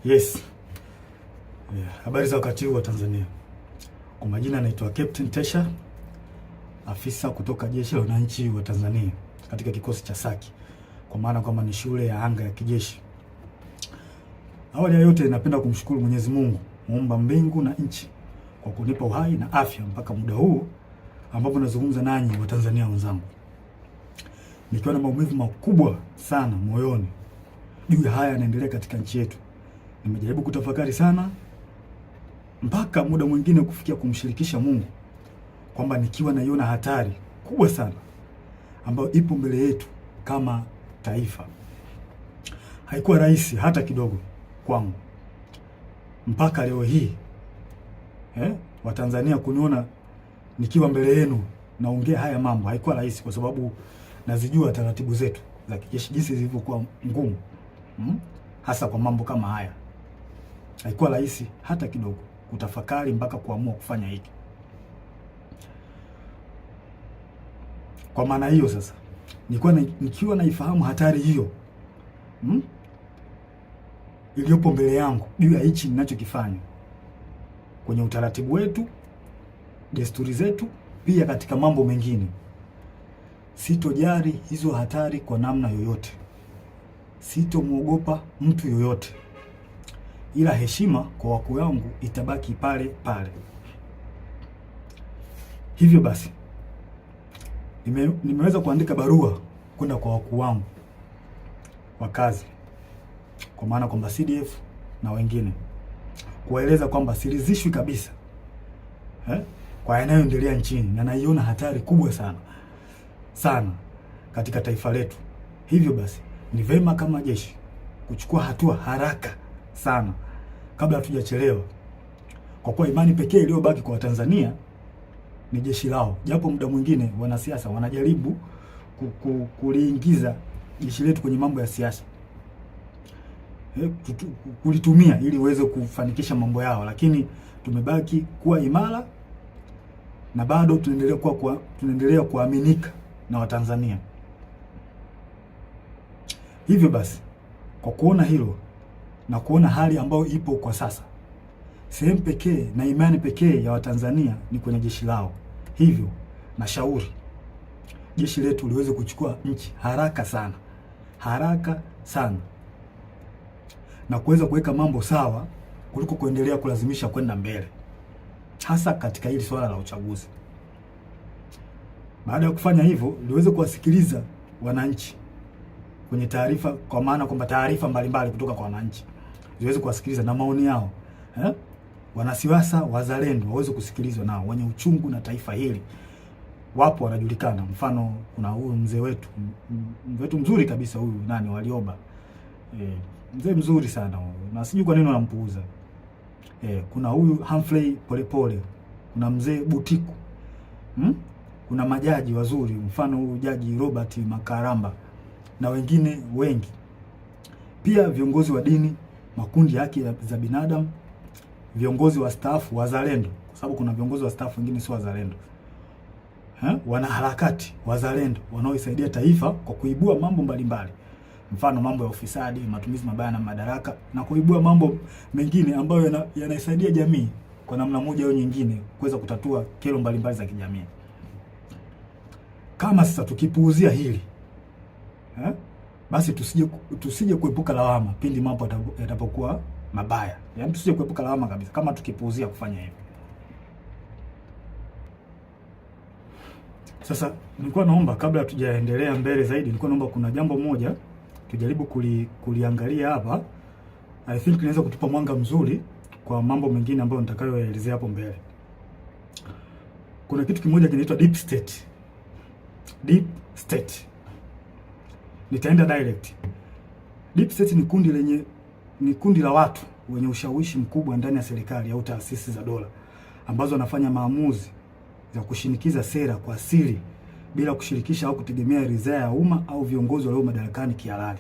Yes. Habari za wakati huu wa Tanzania. Kwa majina naitwa Captain Tesha, afisa kutoka Jeshi la Wananchi wa Tanzania katika kikosi cha Saki, kwa maana kwamba ni shule ya anga ya kijeshi. Awali ya yote napenda kumshukuru Mwenyezi Mungu, muumba mbingu na nchi, kwa kunipa uhai na afya mpaka muda huu ambapo nazungumza nanyi wa Tanzania wenzangu. Nikiwa na maumivu makubwa sana moyoni juu ya haya yanaendelea katika nchi yetu. Nimejaribu kutafakari sana mpaka muda mwingine kufikia kumshirikisha Mungu kwamba nikiwa naiona hatari kubwa sana ambayo ipo mbele yetu kama taifa. Haikuwa rahisi hata kidogo kwangu mpaka leo hii Watanzania kuniona nikiwa mbele yenu naongea haya mambo. Haikuwa rahisi kwa sababu nazijua taratibu zetu za kijeshi jinsi zilivyokuwa ngumu, hasa kwa mambo kama haya. Haikuwa rahisi hata kidogo kutafakari mpaka kuamua kufanya hiki. Kwa maana hiyo sasa, nikiwa naifahamu hatari hiyo iliyopo mbele yangu juu ya hichi ninachokifanya kwenye utaratibu wetu, desturi zetu, pia katika mambo mengine, sitojali hizo hatari kwa namna yoyote. Sitomwogopa mtu yoyote, ila heshima kwa wakuu wangu itabaki pale pale. Hivyo basi nimeweza kuandika barua kwenda kwa wakuu wangu wa kazi, kwa maana kwamba CDF na wengine, kuwaeleza kwamba siridhishwi kabisa kwa yanayoendelea nchini na naiona hatari kubwa sana katika taifa letu. Hivyo basi ni vema kama jeshi kuchukua hatua haraka sana kabla hatujachelewa, kwa kuwa imani pekee iliyobaki kwa Watanzania ni jeshi lao. Japo muda mwingine wanasiasa wanajaribu kuliingiza jeshi letu kwenye mambo ya siasa, kulitumia ili uweze kufanikisha mambo yao, lakini tumebaki kuwa imara na bado tunaendelea kuaminika na Watanzania. Hivyo basi, kwa kuona hilo na kuona hali ambayo ipo kwa sasa, sehemu pekee na imani pekee ya Watanzania ni kwenye jeshi lao. Hivyo nashauri jeshi letu liweze kuchukua nchi haraka sana na kuweza kuweka mambo sawa kuliko kuendelea kulazimisha kwenda mbele, hasa katika hili swala la uchaguzi. Baada ya kufanya hivyo, liweze kuwasikiliza wananchi kwenye taarifa, kwa maana kwamba taarifa mbalimbali kutoka kwa wananchi ziweze kuwasikiliza na maoni yao. Wanasiasa wazalendo waweze kusikilizwa, nao wenye uchungu na taifa hili wapo, wanajulikana. Mfano, kuna huyu mzee wetu mzuri kabisa, huyu Warioba, mzee mzuri sana huyu, na sijui kwa nini wanampuuza. Kuna huyu Humphrey Polepole, kuna mzee Butiku, kuna majaji wazuri, mfano huyu Jaji Robert Makaramba na wengine wengi. Pia viongozi wa dini, makundi ya haki za binadamu, viongozi wa staff wazalendo, kwa sababu kuna viongozi wa staff wengine sio wazalendo, wanaharakati wazalendo wanaoisaidia taifa kwa kuibua mambo mbalimbali, mfano mambo ya ufisadi, matumizi mabaya na madaraka, na kuibua mambo mengine ambayo yanaisaidia jamii kwa namna moja au nyingine kuweza kutatua kero mbalimbali za kijamii. Kama sasa tukipuuzia hili basi tusije kuepuka lawama pindi mambo yatapokuwa mabaya. Yaani tusije kuepuka lawama kabisa kama tukipuuzia kufanya hivyo. Sasa nilikuwa naomba, kabla tujaendelea mbele zaidi, nilikuwa naomba kuna jambo moja tujaribu kuliangalia hapa. I think inaweza kutupa mwanga mzuri kwa mambo mengine ambayo nitakayoelezea hapo mbele. Kuna kitu kimoja kinaitwa deep state. Deep state. Nitaenda direct. Deep state ni kundi la watu wenye ushawishi mkubwa ndani ya serikali au taasisi za dola, ambazo wanafanya maamuzi za kushinikiza sera kwa siri bila kushirikisha au kutegemea ridhaa ya umma au viongozi walio madarakani kihalali.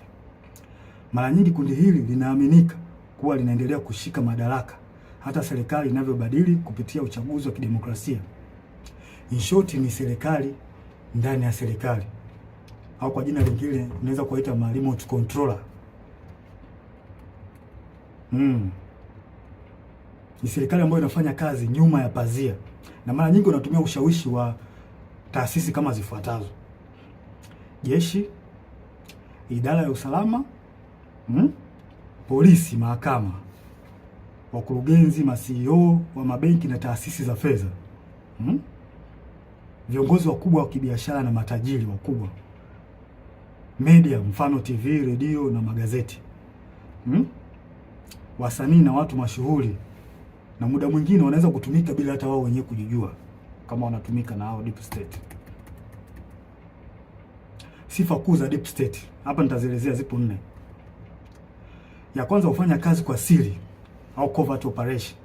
Mara nyingi kundi hili linaaminika kuwa linaendelea kushika madaraka hata serikali inavyobadili kupitia uchaguzi wa kidemokrasia. In short, ni serikali ndani ya serikali, au kwa jina lingine unaweza kuita remote controller. Ni serikali ambayo inafanya kazi nyuma ya pazia, na mara nyingi wanatumia ushawishi wa taasisi kama zifuatazo: jeshi, idara ya usalama, polisi, mahakama, wakurugenzi, ma-CEO wa mabenki na taasisi za fedha, viongozi wakubwa wa kibiashara na matajiri wakubwa, media, mfano TV, redio na magazeti, wasanii na watu mashuhuri, na muda mwingine wanaweza kutumika bila hata wao wenyewe kujijua kama wanatumika na hao deep state. Sifa kuu za deep state hapa nitazielezea, zipo 4. Ya kwanza, hufanya kazi kwa siri au covert operation,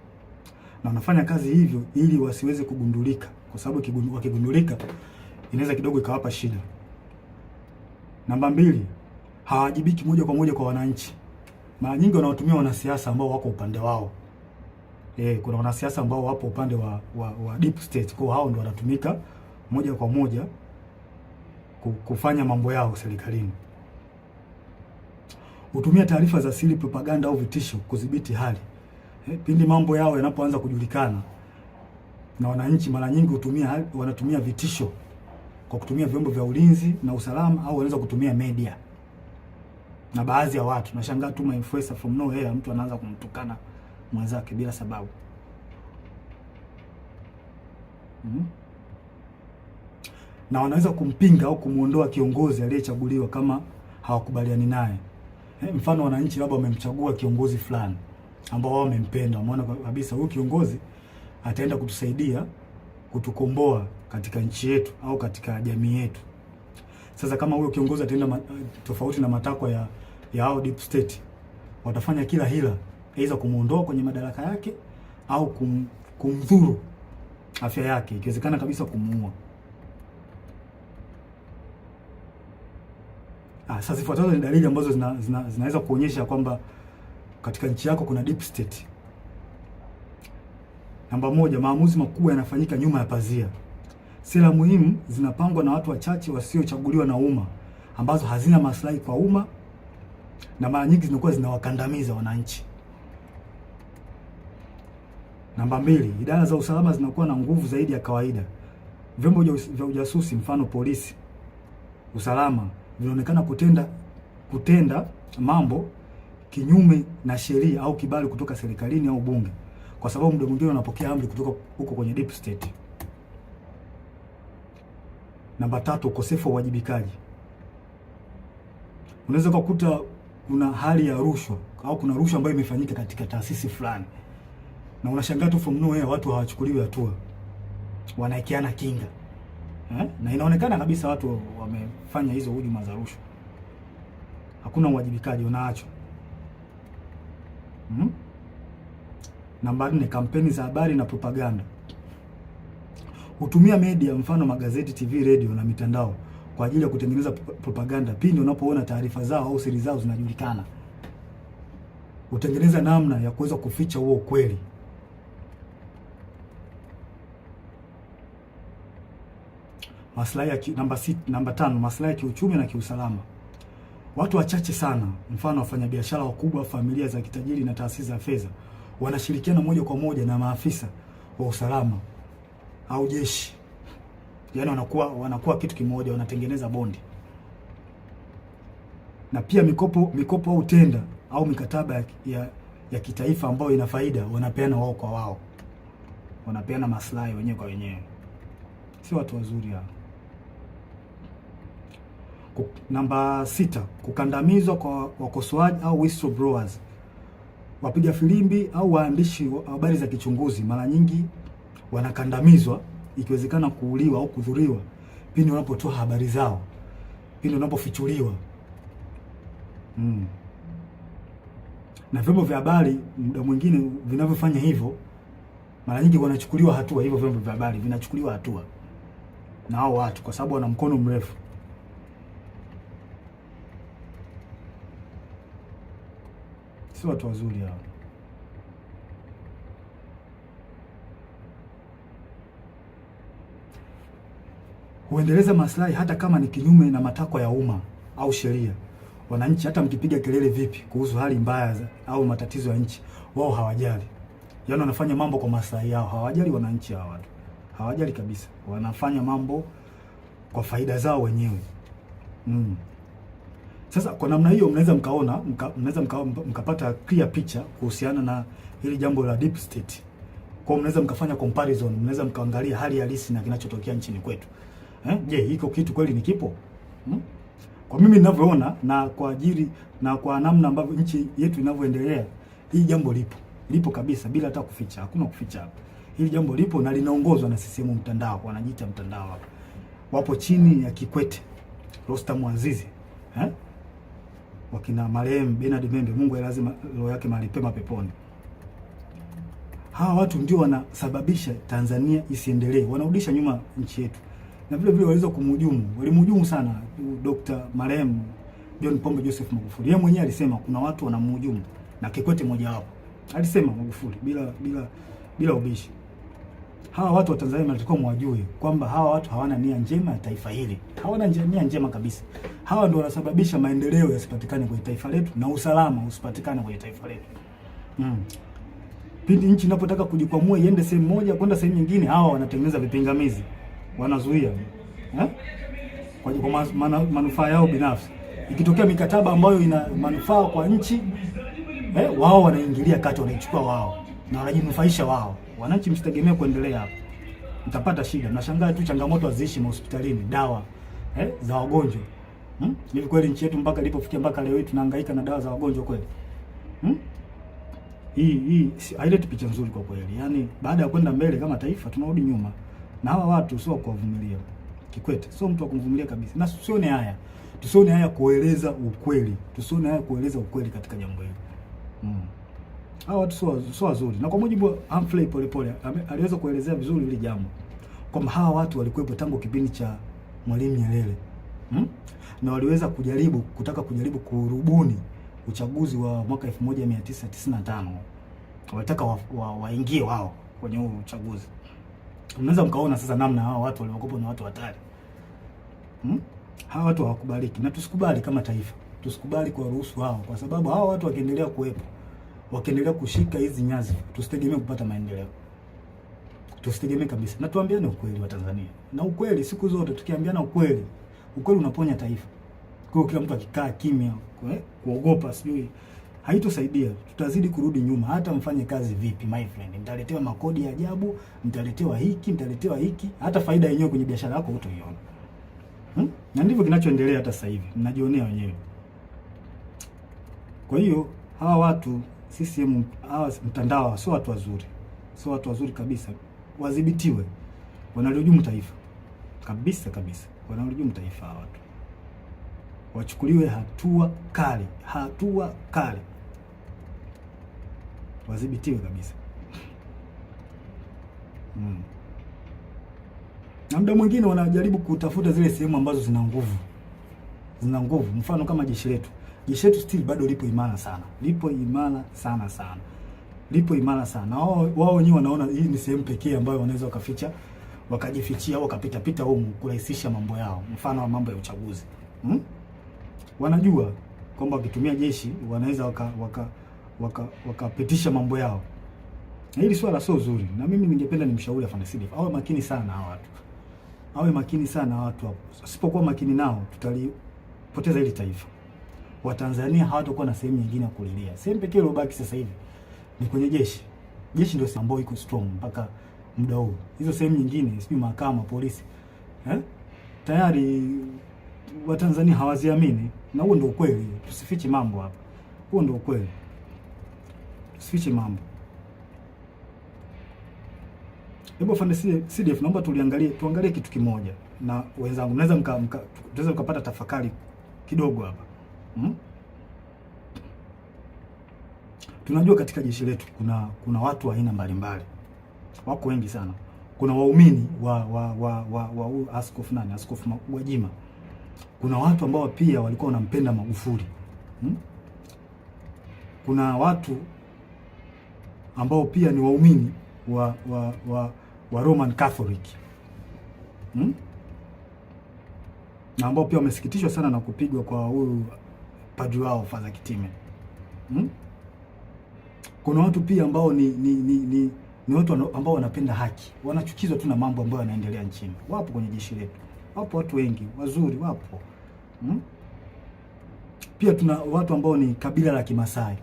na wanafanya kazi hivyo ili wasiweze kugundulika, kwa sababu wakigundulika inaweza kidogo ikawapa shida. Namba 2, hawajibiki moja kwa moja kwa wananchi. Mara nyingi wanawatumia wanasiasa ambao wako upande wao. Kuna wanasiasa ambao wapo upande wa deep state, kwa hao ndio wanatumika moja kwa moja kufanya mambo yao serikalini. Hutumia taarifa za siri, propaganda au vitisho kudhibiti hali. Pindi mambo yao yanapoanza kujulikana na wananchi, mara nyingi wanatumia vitisho kwa kutumia vyombo vya ulinzi na usalama, au wanaweza kutumia media na baadhi ya watu. Nashangaa tu influencer from nowhere, mtu anaanza kumtukana mwenzake bila sababu. Na wanaweza kumpinga au kumuondoa kiongozi aliyechaguliwa kama hawakubaliani naye. Mfano, wananchi labda wamemchagua kiongozi fulani ambao wao wamempenda, wameona kabisa huyu kiongozi ataenda kutusaidia kutukomboa katika nchi yetu au katika jamii yetu. Sasa kama huyo kiongozi ataenda tofauti na matakwa ya hao deep state, watafanya kila hila, aidha kumuondoa kwenye madaraka yake au kumdhuru afya yake, ikiwezekana kabisa kumuua. Sasa zifuatazo ni dalili ambazo zinaweza kuonyesha kwamba katika nchi yako kuna deep state. Namba 1, maamuzi makubwa yanafanyika nyuma ya pazia. Sera muhimu zinapangwa na watu wachache wasiochaguliwa na umma, ambazo hazina maslahi kwa umma na mara nyingi zinakuwa zinawakandamiza wananchi. Namba 2, idara za usalama zinakuwa na nguvu zaidi ya kawaida. Vyombo vya ujasusi, mfano polisi, usalama, vinaonekana kutenda mambo kinyume na sheria au kibali kutoka serikalini au bunge, kwa sababu muda mwingine wanapokea amri kutoka huko kwenye deep state. Namba 3, ukosefu wa uwajibikaji. Unaweza kukuta kuna hali ya rushwa au kuna rushwa ambayo imefanyika katika taasisi fulani, na unashangaa tu from nowhere watu hawachukuliwi hatua, wanaekeana kinga. Na inaonekana kabisa watu wamefanya hizo hujuma za rushwa. Hakuna uwajibikaji, unaachwa. Namba 4, kampeni za habari na propaganda. Hutumia media, mfano magazeti, TV, radio na mitandao kwa ajili ya kutengeneza propaganda pindi unapoona taarifa zao au siri zao zinajulikana. Hutengeneza namna ya kuweza kuficha huo ukweli. Namba 5, maslahi ya kiuchumi na kiusalama. Watu wachache sana, mfano wafanyabiashara wakubwa, familia za kitajiri na taasisi za fedha, wanashirikiana moja kwa moja na maafisa wa usalama au jeshi. Yaani wanakuwa kitu kimoja, wanatengeneza bondi. Na pia mikopo au tenda au mikataba ya kitaifa ambayo ina faida wanapeana wao kwa wao. Wanapeana maslahi wenyewe kwa wenyewe. Si watu wazuri hao. Namba 6, kukandamizwa kwa wakosoaji au whistleblowers. Wapiga filimbi au waandishi wa habari za kichunguzi mara nyingi wanakandamizwa, ikiwezekana kuuliwa au kudhuriwa pindi wanapotoa habari zao, pindi wanapofichuliwa. Na vyombo vya habari muda mwingine vinavyofanya hivyo mara nyingi wanachukuliwa hatua. Hivyo vyombo vya habari vinachukuliwa hatua na hao watu kwa sababu wana mkono mrefu. Si watu wazuri hao. Huendeleza maslahi hata kama ni kinyume na matakwa ya umma au sheria. wananchi hata mkipiga kelele vipi kuhusu hali mbaya au matatizo ya nchi, wao hawajali. Yaani wanafanya mambo kwa maslahi yao, hawajali wananchi hawa watu. Hawajali kabisa. Wanafanya mambo kwa faida zao wenyewe. Sasa kwa namna hiyo mnaweza mkapata clear picture kuhusiana na hili jambo la deep state. Kwa mnaweza mkafanya comparison, mnaweza mkaangalia hali halisi na kinachotokea nchini kwetu. Je, hiko kitu kweli ni kipo? Kwa mimi ninavyoona na kwa ajili na kwa namna ambavyo nchi yetu inavyoendelea, hii jambo lipo kabisa bila hata kuficha. Hakuna kuficha hapa. Hili jambo lipo na linaongozwa na CCM mtandao, wanajiita mtandao hapa. Wapo chini ya Kikwete, Rostam Azizi, wakina marehemu Bernard Membe, Mungu lazima roho yake mahali pema peponi. Hawa watu ndio wanasababisha Tanzania isiendelee, wanarudisha nyuma nchi yetu. Na vile vile waliweza walimhujumu sana Dr. marehemu John Pombe Joseph Magufuli. Yeye mwenyewe alisema kuna watu wanamhujumu na Kikwete mmoja wapo. Alisema Magufuli bila ubishi. Hawa watu wa Tanzania wanatakiwa mwajue kwamba hawa watu hawana nia njema ya taifa hili. Hawana nia njema kabisa. Hawa ndio wanasababisha maendeleo yasipatikane kwenye taifa letu na usalama usipatikane kwenye taifa letu. Pindi nchi inapotaka kujikwamua iende sehemu moja kwenda sehemu nyingine, hawa wanatengeneza vipingamizi. Wanazuia. Kwa manufaa yao binafsi. Ikitokea mikataba ambayo ina manufaa kwa nchi, wao wanaingilia kati, wanaichukua wao na wanajinufaisha wao. Wananchi msitegemee kuendelea hapo. Mtapata shida. Nashangaa tu changamoto haziishi hospitalini, dawa za wagonjwa. Hivi kweli nchi yetu mpaka ilipofikia mpaka leo hii tunahangaika na dawa za wagonjwa kweli? Hii haileti picha nzuri kwa kweli. Yaani baada ya kwenda mbele kama taifa tunarudi nyuma. Na hawa watu sio kuwavumilia. Kikwete sio mtu wa kumvumilia kabisa. Na tusione haya kueleza ukweli. Tusione haya kueleza ukweli katika jambo hili. Hawa watu sio wazuri. Na kwa mujibu wa Humphrey Polepole aliweza kuelezea vizuri hili jambo. Kwamba hawa watu walikuwepo tangu kipindi cha Mwalimu Nyerere. Na waliweza kutaka kujaribu kurubuni uchaguzi wa mwaka 1995. Walitaka waingie wao kwenye huo uchaguzi. Mnaweza mkaona sasa namna hawa watu waliokopo ni watu hatari. Hawa watu hawakubaliki na tusikubali kama taifa. Tusikubali kwa ruhusu hao, kwa sababu hawa watu wakiendelea kuwepo, wakiendelea kushika hizi nyazi, tusitegemee kupata maendeleo. Tusitegemee kabisa. Na tuambiane ukweli wa Tanzania. Na ukweli siku zote tukiambiana ukweli unaponya taifa. Kwa hiyo kila mtu akikaa kimya, kuogopa sijui haitosaidia. Tutazidi kurudi nyuma. Hata mfanye kazi vipi my friend, mtaletewa makodi ya ajabu, mtaletewa hiki, hata faida yenyewe kwenye biashara yako hutaiona. Na ndivyo kinachoendelea hata sasa hivi. Mnajionea wenyewe. Kwa hiyo hawa watu CCM, hawa mtandao sio watu wazuri. Sio watu wazuri kabisa. Wadhibitiwe. Wanalihujumu taifa. Kabisa. Wanalihujumu taifa hawa watu. Wachukuliwe hatua kali. Wadhibitiwe kabisa. Na muda mwingine wanajaribu kutafuta zile sehemu ambazo zina nguvu. Mfano kama jeshi letu. Jeshi letu still bado lipo imara sana. Lipo imara sana. Wao wenyewe wanaona hii ni sehemu pekee ambayo wanaweza wakajifichia au wakapita huko kurahisisha mambo yao. Mfano wa mambo ya uchaguzi. Wanajua kwamba wakitumia jeshi wanaweza wakapitisha mambo yao. Na hili swala sio zuri. Na mimi ningependa nimshauri afande Sidif awe makini sana hawa watu. Hapo. Asipokuwa makini nao tutalipoteza hili taifa. Watanzania hawatakuwa na sehemu nyingine ya kulilia. Sehemu pekee iliyobaki sasa hivi ni kwenye jeshi. Jeshi ndio ambayo iko strong mpaka muda huu. Hizo sehemu nyingine, sijui mahakama, polisi, tayari Watanzania hawaziamini, na huo ndio ukweli. Tusifiche mambo hapa. Huo ndio ukweli. Tusifiche mambo. Hebu afande CDF, naomba tuangalie kitu kimoja na wenzangu. Tunaweza mkapata tafakari kidogo hapa. Tunajua katika jeshi letu kuna watu wa aina mbalimbali. Wako wengi sana. Kuna waumini wa Askofu Gwajima. Kuna watu ambao pia walikuwa wanampenda Magufuli. Kuna watu ambao pia ni waumini wa Roman Catholic. Na ambao pia wamesikitishwa sana na kupigwa kwa huyu padri wao Father Kitime. Kuna watu pia ambao ni watu ambao wanapenda haki, wanachukizwa tu na mambo ambayo yanaendelea nchini. Wapo kwenye jeshi letu, wapo watu wengi wazuri, wapo Pia tuna watu ambao ni kabila la Kimasai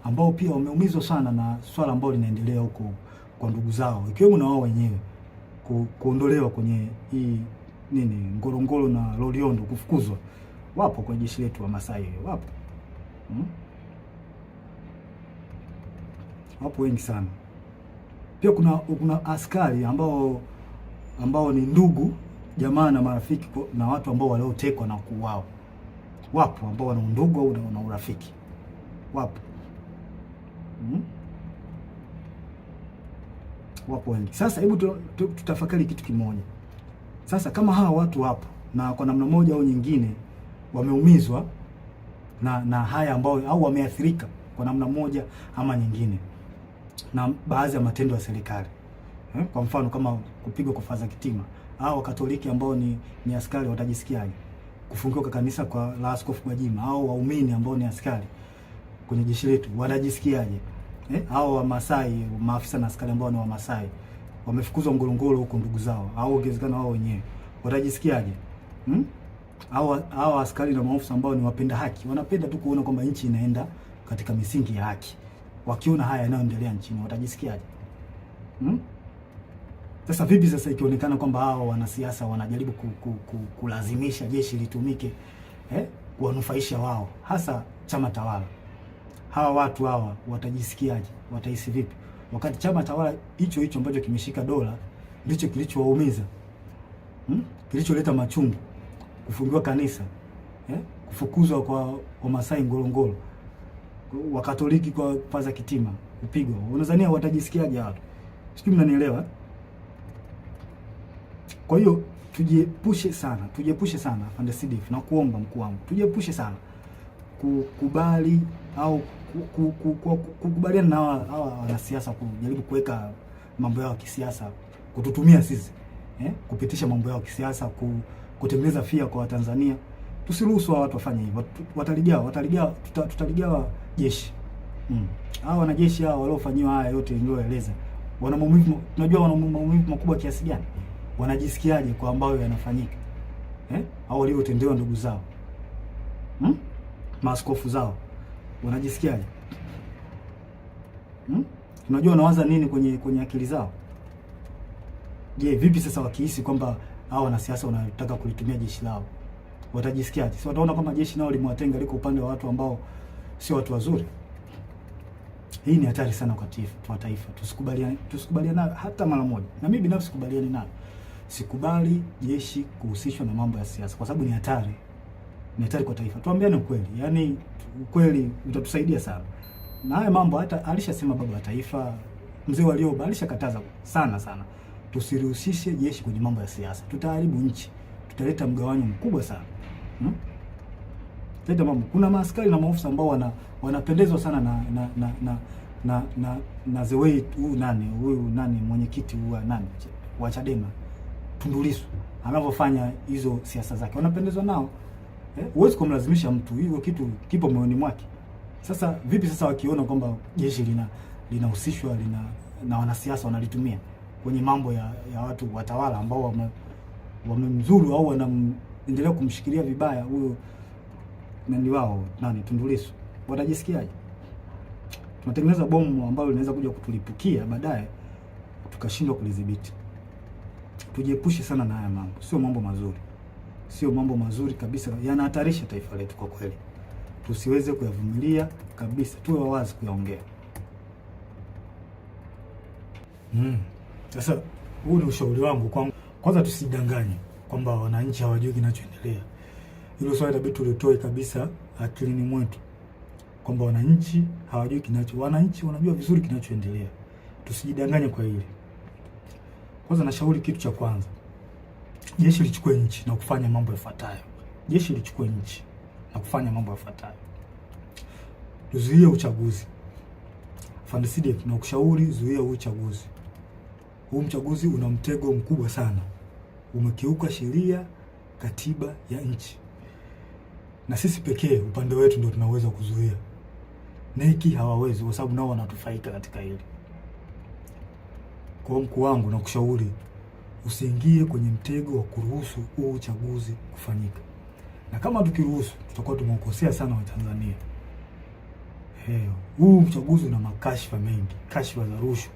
ambao pia wameumizwa sana na swala ambalo linaendelea huko kwa ndugu zao, ikiwemo na wao wenyewe kuondolewa kwenye hii Ngorongoro na Loliondo, kufukuzwa. Wapo kwenye jeshi letu wa Masai, wapo wapo wengi sana. Pia kuna askari ambao ni ndugu jamaa na marafiki na watu ambao waliotekwa na kuuawa. Wapo ambao wana undugu au na urafiki, wapo wapo wengi. Sasa hebu tutafakari kitu kimoja. Sasa kama hawa watu wapo na kwa namna moja au nyingine wameumizwa na haya ambao au wameathirika kwa namna moja ama nyingine na baadhi ya matendo ya serikali, kwa mfano kama kupigwa kwa Father Kitime, au Wakatoliki ambao ni askari watajisikiaje? Kufungiwa kwa kanisa kwa la Askofu Gwajima, au waumini ambao ni askari kwenye jeshi letu watajisikiaje? Au Wamasai, maafisa na askari ambao ni Wamasai wamefukuzwa Ngorongoro huko ndugu zao, au ongezekana wao wenyewe watajisikiaje? Au askari na maafisa ambao ni wapenda haki, wanapenda tu kuona kwamba nchi inaenda katika misingi ya haki, wakiona haya yanayoendelea nchini watajisikiaje? Sasa vipi sasa ikionekana kwamba hao wanasiasa wanajaribu kulazimisha jeshi litumike kuwanufaisha wao, hasa chama tawala? Hawa watu hawa watajisikiaje? Watahisi vipi wakati chama tawala hicho ambacho kimeshika dola ndicho kilichowaumiza, kilicholeta machungu, kufungiwa kanisa, kufukuzwa kwa Wamasai Ngorongoro, Wakatoliki kwa Father Kitime kupigwa? Unadhania watajisikiaje watu? Sijui mnanielewa. Kwa hiyo tujiepushe sana Afande Sidif, na kuomba mkuu wangu, tujiepushe sana kukubali au kukubaliana na hawa wanasiasa kujaribu kuweka mambo yao ya kisiasa, kututumia sisi kupitisha mambo yao ya kisiasa, kutengeneza fia kwa Watanzania. Tusiruhusu watu wafanye hivyo. Tutaligawa jeshi. Hao wanajeshi hao waliofanyiwa haya yote nilioeleza, wana maumivu, tunajua wana maumivu makubwa kiasi gani. Wanajisikiaje kwa ambayo yanafanyika au waliotendewa ndugu zao, maaskofu zao, wanajisikiaje? Tunajua wanawaza nini kwenye akili zao. Je, vipi sasa wakihisi kwamba hao wanasiasa wanataka kulitumia jeshi lao, watajisikiaje? Si wataona kama jeshi nao limewatenga, liko upande wa watu ambao sio watu wazuri? Hii ni hatari sana kwa taifa. Tusikubaliane hata mara moja, na mimi binafsi sikubaliani nayo. Sikubali jeshi kuhusishwa na mambo ya siasa, kwa sababu ni hatari kwa taifa. Tuambiane ukweli, yaani ukweli utatusaidia sana. Na haya mambo hata alishasema baba wa taifa Mzee Warioba, alishakataza sana, tusirihusishe jeshi kwenye mambo ya siasa. Tutaharibu nchi, tutaleta mgawanyo mkubwa sana. Kuna maaskari na maofisa ambao wanapendezwa sana na the way huyu mwenyekiti wa Chadema Tundu Lissu anavyofanya hizo siasa zake, wanapendezwa nao. Huwezi kumlazimisha mtu, hivyo kitu kipo moyoni mwake. Sasa vipi sasa wakiona kwamba jeshi linahusishwa na wanasiasa wanalitumia kwenye mambo ya watu watawala ambao wamemzuru au wanaendelea kumshikilia vibaya huyo wao Tundu Lissu, watajisikiaje? Tunatengeneza bomu ambalo linaweza kuja kutulipukia baadaye tukashindwa kulidhibiti. Tujiepushe sana na haya mambo, sio mambo mazuri kabisa, yanahatarisha taifa letu kwa kweli. Tusiweze kuyavumilia kabisa, tuwe wawazi kuyaongea. Sasa huu ni ushauri wangu kwanza, tusidanganye kwamba wananchi hawajui kinachoendelea. Hilo swali inabidi tulitoe kabisa akilini mwetu kwamba wananchi hawajui wananchi wanajua vizuri kinachoendelea. Tusijidanganye kwa hili. Kwanza nashauri kitu cha kwanza, jeshi lichukue nchi na kufanya mambo yafuatayo. Tuzuie uchaguzi. Afande Sidif, na kushauri zuia uchaguzi. Huu mchaguzi una mtego mkubwa sana. Umekiuka sheria, katiba ya nchi. na sisi pekee upande wetu ndio tunaweza kuzuia. Neki hawawezi, kwa sababu nao wanatufaika katika hili. Kwa mkuu wangu na kushauri usiingie kwenye mtego wa kuruhusu huu uchaguzi kufanyika, na kama tukiruhusu tutakuwa tumekosea sana Watanzania. Huu uchaguzi una makashfa mengi, kashfa za rushwa,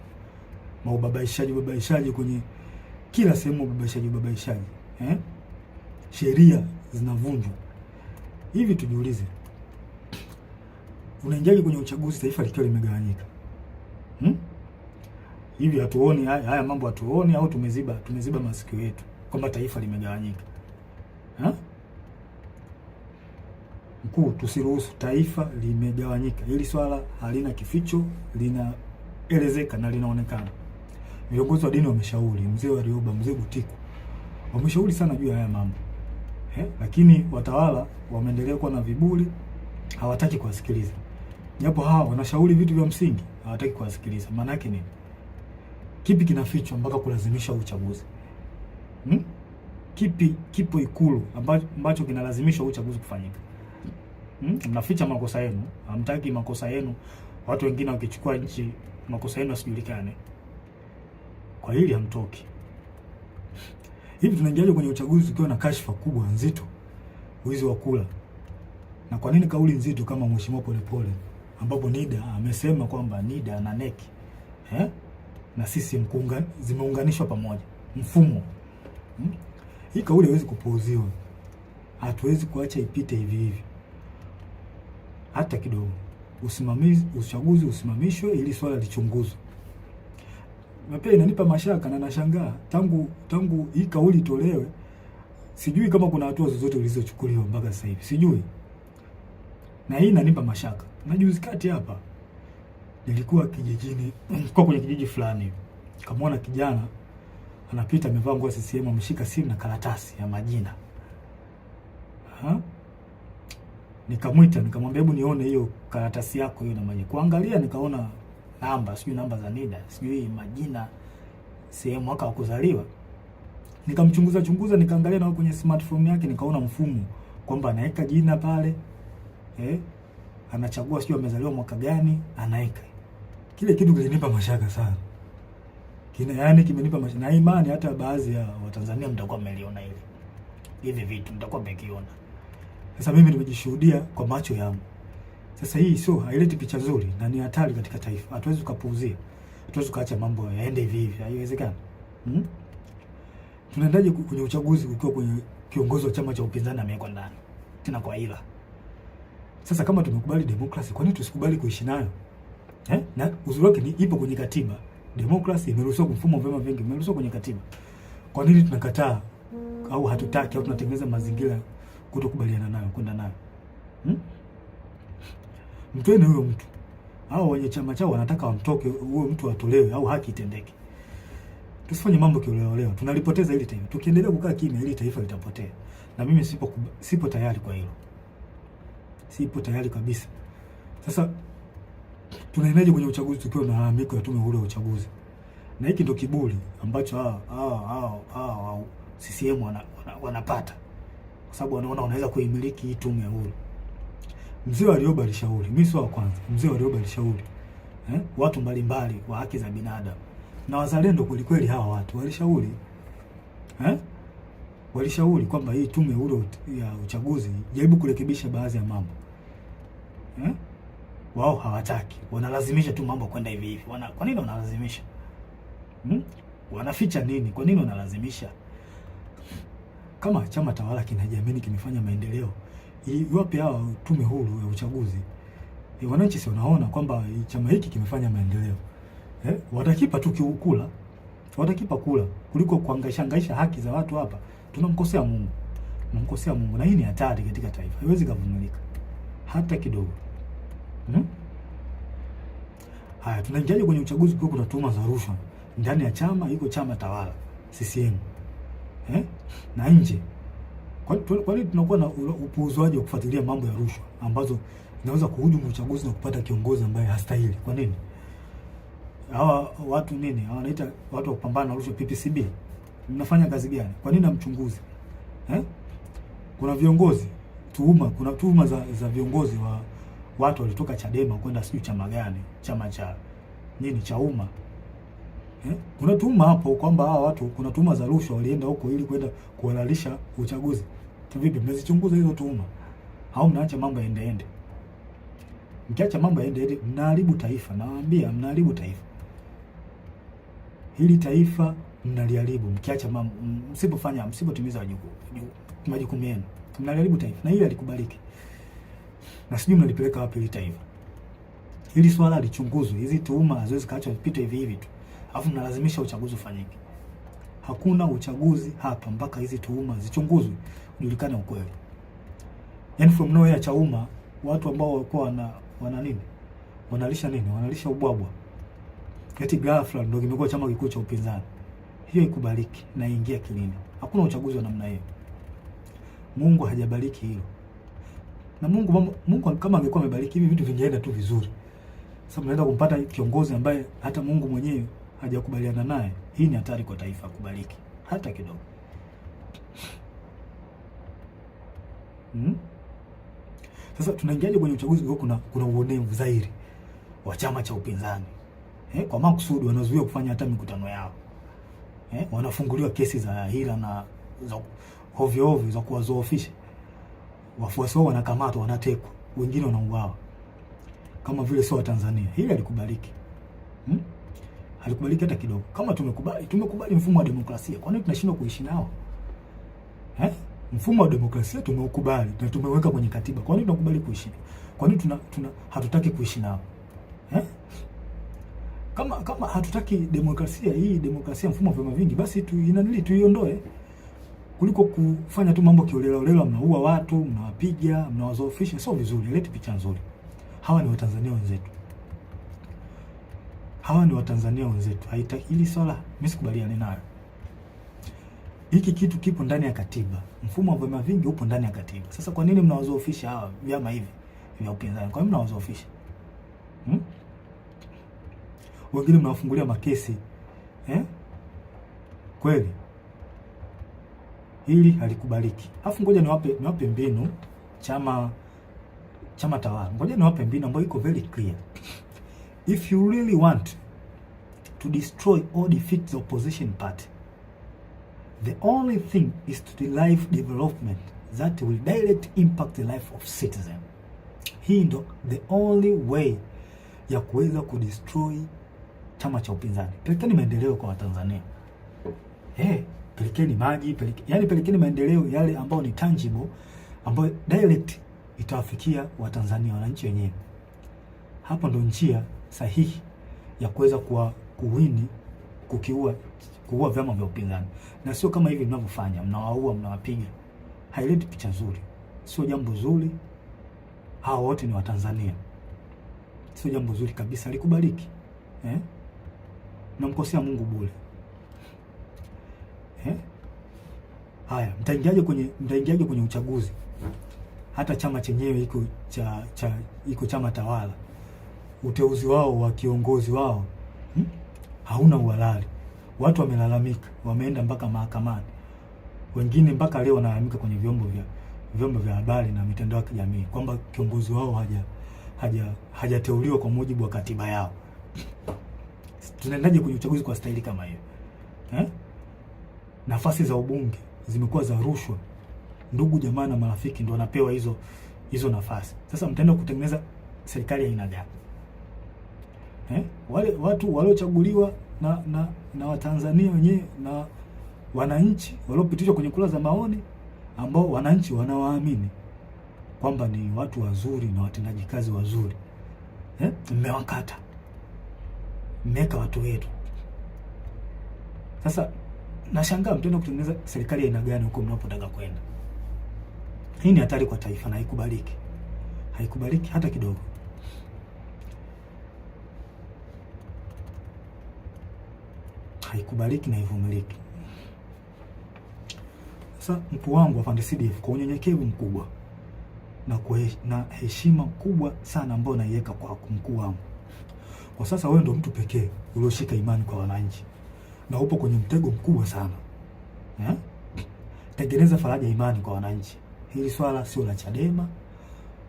ubabaishaji kwenye kila sehemu, ubabaishaji. Sheria zinavunjwa. Hivi tujiulize, unaingiaje kwenye uchaguzi taifa likiwa limegawanyika? Hivi hatuoni haya mambo, hatuoni au tumeziba masikio yetu kwamba taifa limegawanyika? Mkuu, tusiruhusu taifa limegawanyika. Hili swala halina kificho, linaelezeka na linaonekana. Viongozi wa dini wameshauri, mzee Warioba, mzee Butiku wameshauri sana juu ya haya mambo. Lakini watawala wameendelea kuwa na viburi, hawataki kuwasikiliza. Japo hawa wanashauri vitu vya msingi, hawataki kuwasikiliza. Maana yake nini? Kipi kinafichwa mpaka kulazimisha uchaguzi? Kipi kipo Ikulu ambacho kinalazimisha uchaguzi kufanyika? Mnaficha makosa yenu, hamtaki makosa yenu watu wengine wakichukua nchi makosa yenu yasijulikane. Kwa hili hamtoki. Hivi tunaingiaje kwenye uchaguzi ukiwa na kashfa kubwa nzito, wizi wa kula? Na kwa nini kauli nzito kama Mheshimiwa Polepole, ambapo NIDA amesema kwamba NIDA na NEC na sisi zimeunganishwa pamoja mfumo. Hii kauli haiwezi kupuuziwa. Hatuwezi kuacha ipite hivi hivi hata kidogo. Uchaguzi usimamishwe ili swala lichunguzwe. Na pia inanipa mashaka na nashangaa tangu hii kauli itolewe, sijui kama kuna hatua zozote zilizochukuliwa mpaka sasa hivi. Sijui. Na hii inanipa mashaka. Na juzi kati hapa nilikuwa kijijini, kwa kwenye kijiji fulani. Kamwona kijana anapita amevaa nguo ya CCM, ameshika simu na karatasi ya majina. Nikamwita, nikamwambia hebu nione hiyo karatasi yako hiyo na majina. Kuangalia nikaona namba, sijui namba za NIDA, sijui majina, sehemu, mwaka wa kuzaliwa. Nikamchunguza, nikaangalia na kwenye smartphone yake nikaona mfumo kwamba anaweka jina pale. Anachagua sijui amezaliwa mwaka gani, anaweka. Kile kitu kilinipa mashaka sana. Kimenipa mashaka. Na imani hata baadhi ya Watanzania mtakuwa mmeliona hili. Hivi vitu mtakuwa mmekiona. Sasa mimi nimejishuhudia kwa macho yangu. Sasa hii sio, haileti picha nzuri na ni hatari katika taifa. Hatuwezi kupuuzia. Hatuwezi kuacha mambo yaende hivi hivi. Haiwezekani. Tunaendaje kwenye uchaguzi ukiwa kwenye kiongozi wa chama cha upinzani amewekwa ndani? Tena kwa hila. Sasa kama tumekubali demokrasi, kwa nini tusikubali kuishi nayo? Na uzuri wake ni ipo kwenye katiba. Demokrasi imeruhusiwa, mfumo wa vyama vingi imeruhusiwa kwenye katiba. Kwa nini tunakataa au hatutaki au tunatengeneza mazingira kutokubaliana nayo, kwenda nayo? Mtweni huyo mtu. Hao wenye chama chao wanataka wamtoke, huyo mtu atolewe au haki itendeke. Tusifanye mambo kioleo. Tunalipoteza hili taifa. Tukiendelea kukaa kimya hili taifa litapotea. Na mimi sipo tayari kwa hilo. Sipo tayari kabisa. Sasa tunaendaje kwenye uchaguzi tukiwa na malalamiko ya tume huru ya uchaguzi? Na hiki ndio kiburi ambacho CCM wanapata. Kwa sababu wanaona wanaweza kuimiliki hii tume huru. Mzee Warioba alishauri, mimi sio wa kwanza. Mzee Warioba alishauri watu mbalimbali wa haki za binadamu na wazalendo kweli hawa watu walishauri walishauri kwamba hii tume huru ya uchaguzi jaribu kurekebisha baadhi ya mambo. Wao hawataki, wanalazimisha tu mambo kwenda hivi hivi. Kwa nini wanalazimisha? Wanaficha nini? Kwa nini wanalazimisha? Kama chama tawala kinajiamini kimefanya maendeleo, iwape hawa tume huru ya uchaguzi. Wananchi si wanaona kwamba chama hiki kimefanya maendeleo. Watakipa tu kula. Watakipa kula kuliko kuhangaisha haki za watu hapa. Tunamkosea Mungu. Tunamkosea Mungu, na hii ni hatari katika taifa. Haiwezi kuvumilika hata kidogo. Haya, tunaingiaje kwenye uchaguzi kwa kuna tuhuma za rushwa ndani ya chama, iko chama tawala CCM na nje? Kwa nini tunakuwa na upuuzwaji wa kufuatilia mambo ya rushwa ambazo zinaweza kuhujumu uchaguzi na kupata kiongozi ambaye hastahili? Kwa nini? Hawa watu nini? Hawa wanaita watu wa kupambana na rushwa, PPCB. Mnafanya kazi gani? Kwa nini hamchunguzi? Kuna viongozi kuna tuhuma za viongozi wa watu walitoka Chadema kwenda sijui chama gani, chama cha nini cha umma. Kuna tuhuma hapo kwamba hawa watu, kuna tuhuma za rushwa, walienda huko ili kwenda kuhalalisha uchaguzi. Vipi, mmezichunguza hizo tuhuma au mnaacha mambo yaende? Mkiacha mambo yaende, mnaharibu taifa. Nawaambia, mnaharibu taifa. Hili taifa mnaliharibu mkiacha mambo, msipotimiza majukumu yenu. Mnaliharibu taifa, na hili alikubaliki. Na sijui mnalipeleka wapi hili taifa. Hili swala lichunguzwe. Hizi tuhuma haziwezi kaachwa vipite hivi hivi tu, alafu mnalazimisha uchaguzi ufanyike. Hakuna uchaguzi hapa mpaka hizi tuhuma zichunguzwe, ujulikane ukweli. Yaani from nowhere Chauma, watu ambao walikuwa wana nini? Wanalisha ubwabwa. Eti ghafla ndio kimekuwa chama kikuu cha upinzani. Hiyo ikubaliki na ingia kilini. Hakuna uchaguzi wa namna hiyo. Mungu hajabariki hilo. Na Mungu kama angekuwa amebariki hivi vitu vingeenda tu vizuri. Sasa mnaenda kumpata kiongozi ambaye hata Mungu mwenyewe hajakubaliana naye. Hii ni hatari kwa taifa kubariki hata kidogo. Sasa tunaingiaje kwenye uchaguzi kwa kuna uonevu zaidi wa chama cha upinzani? Kwa makusudi wanazuia kufanya hata mikutano yao. Wanafunguliwa kesi za hila na za ovyo za kuwazoofisha. Wafuasi wao wanakamatwa, wanatekwa, wengine wanauawa. Kama vile sio Tanzania. Hili halikubaliki. Halikubaliki hata kidogo. Kama tumekubali mfumo wa demokrasia, kwa nini tunashindwa kuishi nao? Mfumo wa demokrasia tumeukubali na tumeweka kwenye katiba. Kwa nini tunakubali kuishi? Kwa nini hatutaki kuishi nao? Kama hatutaki demokrasia hii, demokrasia mfumo wa vyama vingi, basi tuiondoe, kuliko kufanya tu mambo kiolela, mnaua watu, mnawapiga, mnawazoofisha. Sio vizuri, leti picha nzuri. Hawa ni Watanzania wenzetu. Haitaki hili swala, mimi sikubaliani nayo. Hiki kitu kipo ndani ya katiba. Mfumo wa vyama vingi upo ndani ya katiba. Sasa kwa nini mnawazoofisha hawa vyama hivi vya upinzani? Kwa nini mnawazoofisha? Wengine mnawafungulia makesi. Kweli hili halikubaliki. Alafu ngoja niwape mbinu chama tawala. Ngoja niwape mbinu ambayo iko very clear. If you really want to destroy or defeat the opposition party, the only thing is to derive development that will direct impact the life of citizen. Hii ndo the only way ya kuweza kudestroy chama cha upinzani. Pelekeni maendeleo kwa Watanzania. Pelekeni maji, pelekeni maendeleo yale ambayo ni tangible, ambayo direct itawafikia Watanzania, wananchi wenyewe. Hapo ndo njia sahihi ya kuweza kuua vyama vya upinzani. Na sio kama hivi mnavyofanya, mnawaua, mnawapiga. Haileti picha nzuri. Sio jambo zuri. Hao wote ni Watanzania. Sio jambo zuri kabisa, likubaliki. Namkosea Mungu bure. Haya, mtaingiaje kwenye uchaguzi? Hata chama chenyewe iko chama tawala. Uteuzi wao wa kiongozi wao hauna uhalali. Watu wamelalamika, wameenda mpaka mahakamani. Wengine mpaka leo wanalalamika kwenye vyombo vya habari na mitandao ya kijamii kwamba kiongozi wao hajateuliwa kwa mujibu wa katiba yao. Tunaendaje kwenye uchaguzi kwa staili kama hiyo? Nafasi za ubunge zimekuwa za rushwa. Ndugu jamaa na marafiki ndio wanapewa hizo nafasi. Sasa mtaenda kutengeneza serikali ya aina gani? Wale watu waliochaguliwa na Watanzania wenyewe na wananchi waliopitishwa kwenye kura za maoni, ambao wananchi wanawaamini kwamba ni watu wazuri na watendaji kazi wazuri, mmewakata, mmeka watu wetu. Sasa nashangaa mtaenda kutengeneza serikali ya aina gani huko mnapotaka kwenda? Hii ni hatari kwa taifa na haikubaliki. Haikubaliki hata kidogo. Haikubaliki na ivumiliki. Sasa mkuu wangu afande CDF, kwa unyenyekevu mkubwa na heshima kubwa sana ambayo naiweka kwa mkuu wangu, kwa sasa wewe ndio mtu pekee ulioshika imani kwa wananchi na upo kwenye mtego mkubwa sana. Tengeneza faraja imani kwa wananchi. Hili swala sio la Chadema,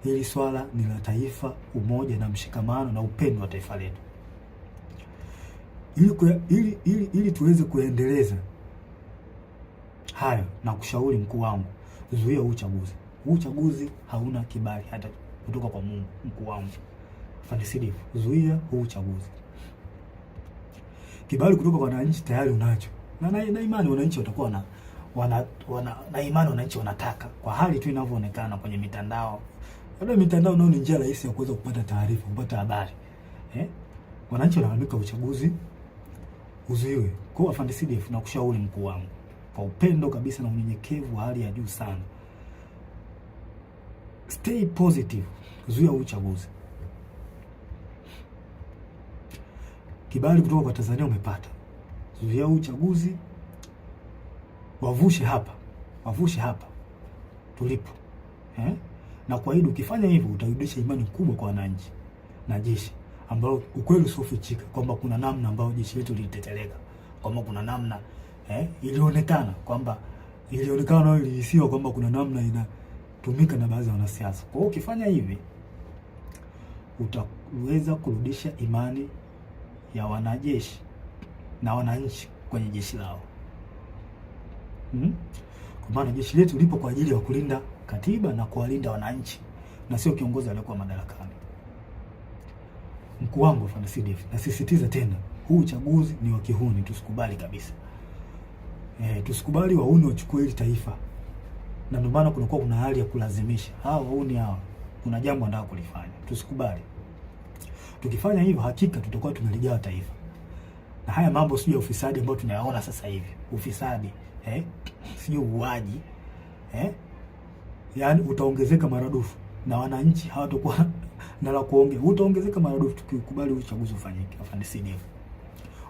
hili swala ni la taifa, umoja na mshikamano na upendo wa taifa letu. Ili tuweze kuendeleza hayo, na kushauri mkuu wangu, zuia uchaguzi. Uchaguzi hauna kibali hata kutoka kwa Mungu. Mkuu wangu Afande Sidifu, zuia uchaguzi. Kibali kutoka kwa wananchi tayari unacho, na imani wananchi watakuwa na imani wananchi wanataka, kwa hali tu inavyoonekana kwenye mitandao. Labda mitandao nao ni njia rahisi ya kuweza kupata taarifa, kupata habari. Wananchi wanalalamika uchaguzi uzuiwe. Kwa hiyo Afande Sidifu, na kushauri mkuu wangu kwa upendo kabisa na unyenyekevu wa hali ya juu sana, stay positive, zuia uchaguzi. Kibali kutoka kwa Tanzania umepata, zuia uchaguzi, wavushe hapa tulipo, na kuahidi ukifanya hivyo utarudisha imani kubwa kwa wananchi na jeshi, ambao ukweli usiofichika kwamba kuna namna ambayo jeshi letu liliteteleka, kwamba kuna namna ilionekana na ilihisiwa kwamba kuna namna inatumika na baadhi ya wanasiasa. Kwa hiyo ukifanya hivi utaweza kurudisha imani ya wanajeshi na wananchi kwenye jeshi lao. Kwa maana jeshi letu lipo kwa ajili ya kulinda katiba na kuwalinda wananchi, na sio kiongozi aliyekuwa madarakani. Mkuu wangu Afande Sidifu, nasisitiza tena, huu uchaguzi ni wa kihuni, tusikubali kabisa. Tusikubali wahuni wachukue hili taifa, na ndio maana kuna hali ya kulazimisha wahuni kuna jambo wanataka kulifanya. Tusikubali. Tukifanya hivyo, hakika tutakuwa tumeligawa taifa. Na haya mambo sio ya ufisadi ambao tunayaona sasa hivi, ufisadi sio uaji, yaani utaongezeka maradufu, na wananchi hawatakuwa na la kuongea. Utaongezeka maradufu tukikubali uchaguzi ufanyike. Afande Sidifu,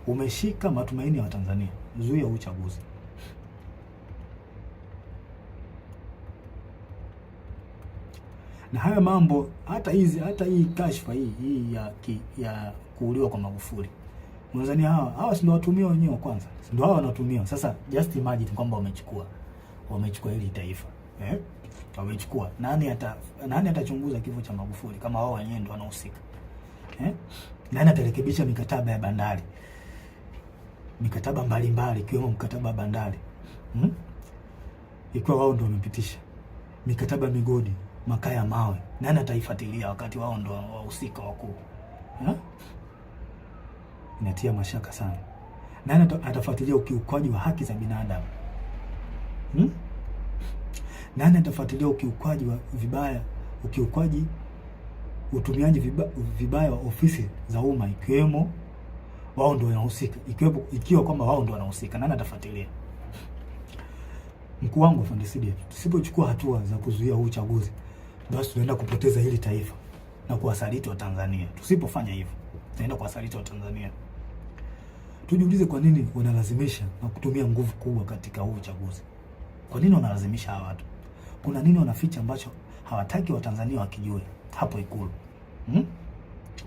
umeshika matumaini ya Watanzania, zuia uchaguzi. Na haya mambo, hata hii kashfa hii ya kuuliwa kwa Magufuli, Tanzania hawa si ndio watumia wenyewe kwanza, si ndio hawa wanatumia sasa. Just imagine kwamba wamechukua hili taifa, wamechukua. Nani atachunguza kifo cha Magufuli kama wao wenyewe ndio wanahusika? Nani atarekebisha mikataba ya bandari, mikataba mbalimbali ikiwemo mkataba wa bandari, ikiwa wao ndio wamepitisha mikataba migodi, makaa ya mawe? Nani ataifuatilia wakati wao ndio wahusika wakuu? Inatia mashaka sana. Nani atafuatilia ukiukwaji wa haki za binadamu? Nani atafuatilia ukiukwaji wa utumiaji vibaya wa ofisi za umma, ikiwemo wao ndio wanahusika, ikiwa kwamba wao ndio wanahusika? Nani atafuatilia? Mkuu wangu Afande Sidifu, tusipochukua hatua za kuzuia huu uchaguzi, basi tunaenda kupoteza hili taifa na kuwasaliti wa Tanzania. Tusipofanya hivyo, tunaenda kuwasaliti wa Tanzania. Tujiulize, kwa nini wanalazimisha na kutumia nguvu kubwa katika huu uchaguzi? Kwa nini wanalazimisha hawa watu? Kuna nini wanaficha ambacho hawataki Watanzania wakijue hapo Ikulu?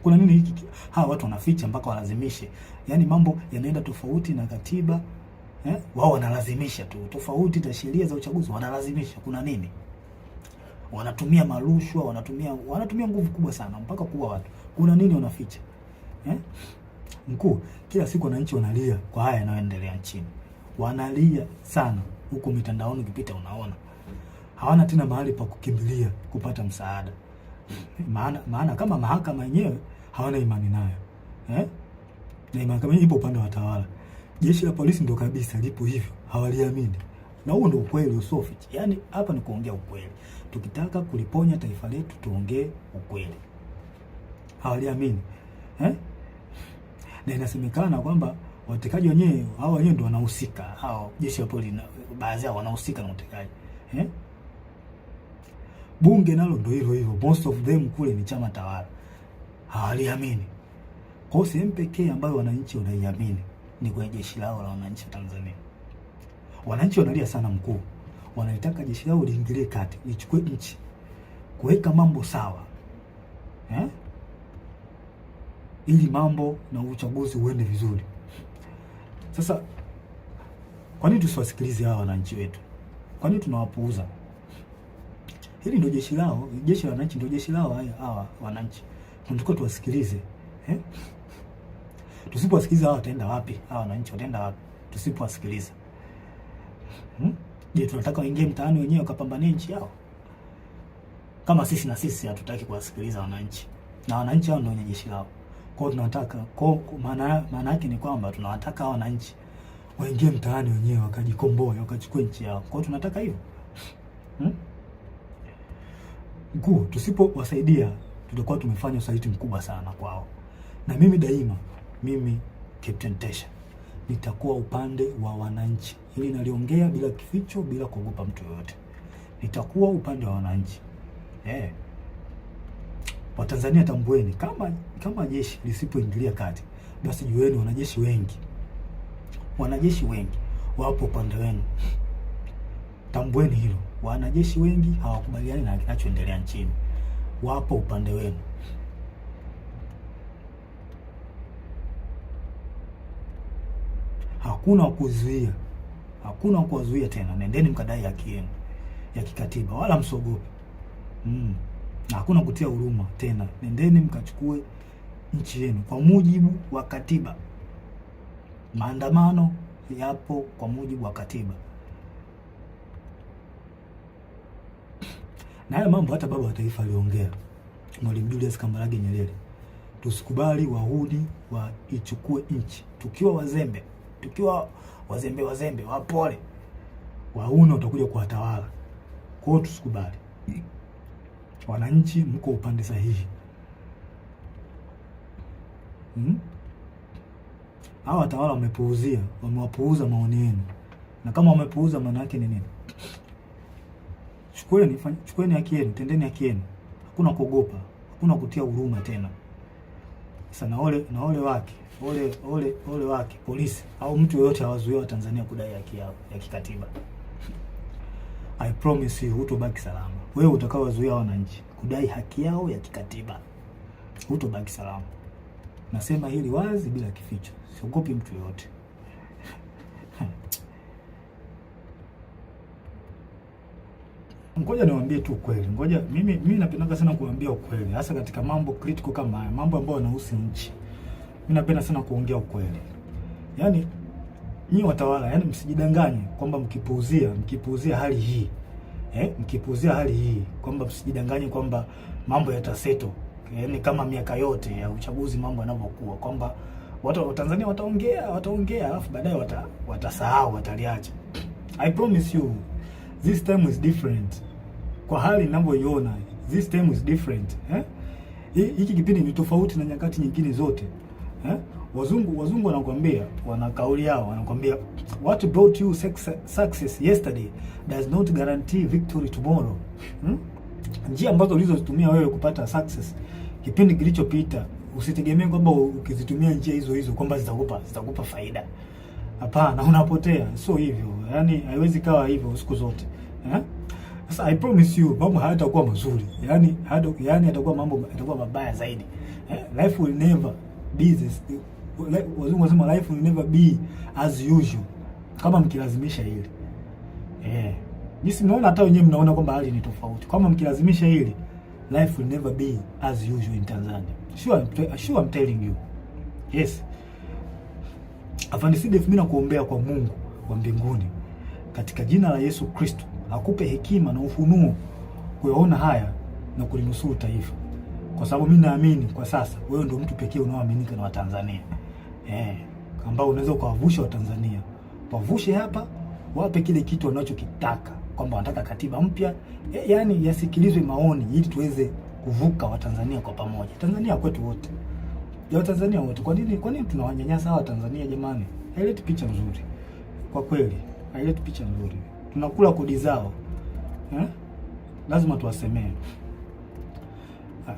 Kuna nini hiki hawa watu wanaficha mpaka walazimishe? Yaani mambo yanaenda tofauti na katiba, wao wanalazimisha tu, tofauti na sheria za uchaguzi wanalazimisha. Kuna nini? Wanatumia marushwa, wanatumia nguvu kubwa sana mpaka kuua watu. Kuna nini wanaficha? Mkuu, kila siku wananchi wanalia kwa haya yanayoendelea nchini. Wanalia sana huko mitandaoni, ukipita unaona. Hawana tena mahali pa kukimbilia kupata msaada. Maana kama mahakama yenyewe hawana imani nayo. Na mahakama ipo upande wa tawala. Jeshi la polisi ndio kabisa lipo hivyo, hawaliamini. Na huo ndio ukweli usofichi. Yaani hapa ni kuongea ukweli. Tukitaka kuliponya taifa letu tuongee ukweli. Hawaliamini. Na inasemekana kwamba watekaji wenyewe hao wenyewe ndio wanahusika. Hao jeshi la polisi baadhi yao wanahusika na utekaji. Bunge nalo ndio hivyo. Most of them kule ni chama tawala. Hawaliamini. Kwa sehemu pekee ambayo wananchi wanaiamini ni kwa jeshi lao la wananchi wa Tanzania. Wananchi wanalia sana mkuu. Wanaitaka jeshi lao liingilie kati, lichukue nchi, kuweka mambo sawa. Ili mambo na uchaguzi uende vizuri. Sasa kwa nini tusiwasikilize hawa wananchi wetu? Kwa nini tunawapuuza? Hili ndio jeshi lao, jeshi la wananchi ndio jeshi lao hawa wananchi. Tunatakiwa tuwasikilize. Tusipowasikiliza hawa wataenda wapi? Hawa wananchi wataenda wapi tusipowasikiliza? Je, tunataka waingie mtaani wenyewe wakapambanie nchi yao? Kama sisi hatutaki kuwasikiliza wananchi. Na wananchi hao ndio wenye jeshi lao. Kwa hiyo tunataka maana yake ni kwamba tunawataka hao wananchi waingie mtaani wenyewe wakajikomboe, wakachukue nchi yao. Kwa hiyo tunataka hivyo. Mkuu, tusipowasaidia tutakuwa tumefanya usaliti mkubwa sana kwao. Na mimi daima, mimi Captain Tesha nitakuwa upande wa wananchi. Hili naliongea bila kificho, bila kuogopa mtu yoyote. Nitakuwa upande wa wananchi. Watanzania tambueni, kama jeshi lisipoingilia kati, basi jueni wanajeshi wengi wapo upande wenu. Tambueni hilo. Wanajeshi wengi hawakubaliani na kinachoendelea nchini. Wapo upande wenu. Hakuna kuzuia tena. Nendeni mkadai haki yenu ya kikatiba, wala msogope. Na hakuna kutia huruma tena. Nendeni mkachukue nchi yenu kwa mujibu wa katiba. Maandamano yapo kwa mujibu wa katiba. Na haya mambo hata baba wa taifa aliongea, Mwalimu Julius Kambarage Nyerere. Tusikubali wahudi waichukue nchi. Tukiwa wazembe wapole, wahuni watakuja kuwatawala. Kwa hiyo tusikubali. Wananchi mko upande sahihi. Hawa watawala wamewapuuza maoni yenu. Na kama wamepuuza, maana yake ni nini? Chukueni haki yenu, tendeni haki yenu. Hakuna kuogopa, hakuna kutia huruma tena. Sasa na ole wake polisi au mtu yoyote hawazuia Tanzania kudai haki yao ya kikatiba. I promise you hutobaki salama. Wewe utakaowazuia wananchi kudai haki yao ya kikatiba, hutobaki salama. Nasema hili wazi bila kificho. Siogopi mtu yoyote. Ngoja niwaambie tu ukweli. Mimi napenda sana kuambia ukweli, hasa katika mambo critical kama haya, mambo ambayo yanahusu nchi. Mimi napenda sana kuongea ukweli. Yaani nyinyi watawala, yaani msijidanganye kwamba mkipuuzia hali hii. Mkipuuzia hali hii kwamba msijidanganye kwamba mambo yataseto. Yaani kama miaka yote ya uchaguzi mambo yanavyokuwa, kwamba watu wa Tanzania wataongea alafu baadaye watasahau, wataliacha. I promise you this time is different. Kwa hali ninavyoiona, this time is different. Hiki kipindi ni tofauti na nyakati nyingine zote. Wazungu wanakuambia, wana kauli yao, wanakuambia what brought you success yesterday does not guarantee victory tomorrow. Njia ambazo ulizozitumia wewe kupata success kipindi kilichopita, usitegemee kwamba ukizitumia njia hizo kwamba zitakupa faida. Hapana, unapotea. Sio hivyo. Yaani haiwezi kawa hivyo siku zote. Sasa I promise you mambo hayatakuwa mazuri. Yaani yatakuwa mabaya zaidi. Life will never be this. Wazungu wanasema life will never be as usual kama mkilazimisha hili. Jinsi mnaona hata wenyewe mnaona kwamba hali ni tofauti. Kama mkilazimisha hili, life will never be as usual in Tanzania. Sure I'm telling you. Yes. Afande Sidef, mimi nakuombea kwa Mungu wa mbinguni katika jina la Yesu Kristo akupe hekima na ufunuo kuyaona haya na kulinusuru taifa. Kwa sababu mimi naamini kwa sasa wewe ndio mtu pekee unaoaminika na Watanzania. Ambao unaweza kuwavusha Watanzania. Wavushe hapa, wape kile kitu wanachokitaka, kwamba wanataka katiba mpya, yaani yasikilizwe maoni ili tuweze kuvuka Watanzania kwa pamoja. Tanzania kwetu wote. Ya Watanzania wote. Kwa nini tunawanyanyasa hawa Tanzania jamani? Haileti picha nzuri. Kwa kweli, haileti picha nzuri. Tunakula kodi zao. Lazima tuwasemee.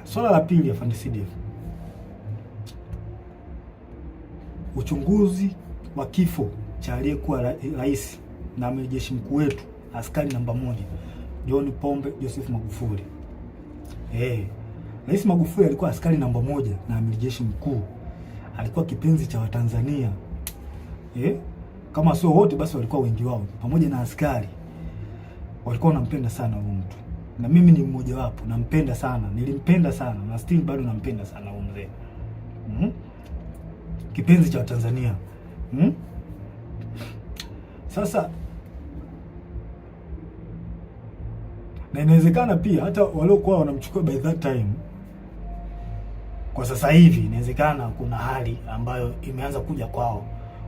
Swala la pili, Afande Sidef. Uchunguzi wa kifo cha aliyekuwa rais na amiri jeshi mkuu wetu, askari namba 1, John Pombe Joseph Magufuli. Rais Magufuli alikuwa askari namba 1 na amiri jeshi mkuu. Alikuwa kipenzi cha Watanzania. Kama sio wote basi walikuwa wengi wao. Pamoja na askari walikuwa wanampenda sana huyu mtu. na mimi ni mmoja wapo, nampenda sana, nilimpenda sana na still bado nampenda sana huyo mzee. Kipenzi cha Tanzania. Sasa na inawezekana pia hata waliokuwa wanamchukua by that time, kwa sasa hivi inawezekana kuna hali ambayo imeanza kuja kwao,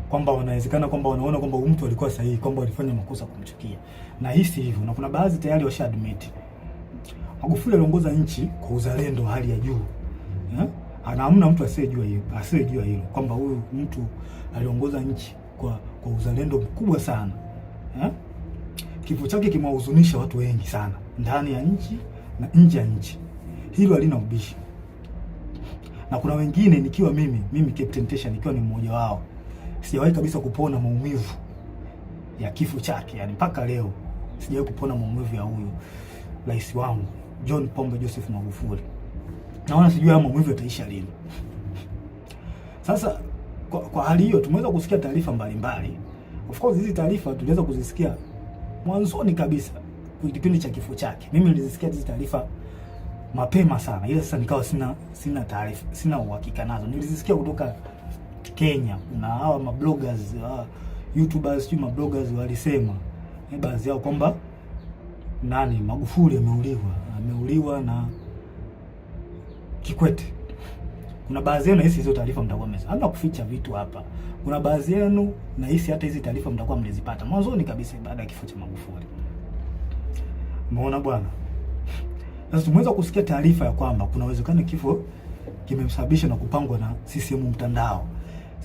kwamba wanawezekana kwamba wanaona kwamba mtu alikuwa sahihi, kwamba walifanya makosa kumchukia, na hisi hivyo, na kuna baadhi tayari washa admit. Magufuli aliongoza nchi kwa uzalendo hali ya juu, ana hamna mtu asiyejua hilo kwamba huyu mtu aliongoza nchi kwa uzalendo mkubwa sana. Kifo chake kimewahuzunisha watu wengi sana ndani ya nchi na nje ya nchi, hilo halina ubishi. Na kuna wengine, nikiwa mimi Captain Tesha nikiwa ni mmoja wao, sijawahi kabisa kupona maumivu ya kifo chake, yani mpaka leo sijawahi kupona maumivu ya huyu rais wangu John Pombe Joseph Magufuli. Naona sijui haya maumivu yataisha lini. Sasa kwa hali hiyo tumeweza kusikia taarifa mbalimbali. Of course hizi taarifa tuliweza kuzisikia mwanzoni kabisa kwa kipindi cha kifo chake. Mimi nilizisikia hizi taarifa mapema sana, ila sasa nikawa sina taarifa, sina uhakika nazo. Nilizisikia kutoka Kenya, na hawa mabloggers, YouTubers, sio mabloggers, walisema baadhi yao kwamba Magufuli ameuliwa na Kikwete. Kuna baadhi yenu nahisi hizo taarifa mtakuwa hamna kuficha vitu hapa. Kuna baadhi yenu nahisi hata hizi taarifa mtakuwa mlizipata mwanzoni kabisa baada ya kifo cha Magufuli. Umeona bwana? Sasa tumeweza kusikia taarifa ya kwamba kuna uwezekano kifo kimemsababisha na kupangwa na CCM mtandao.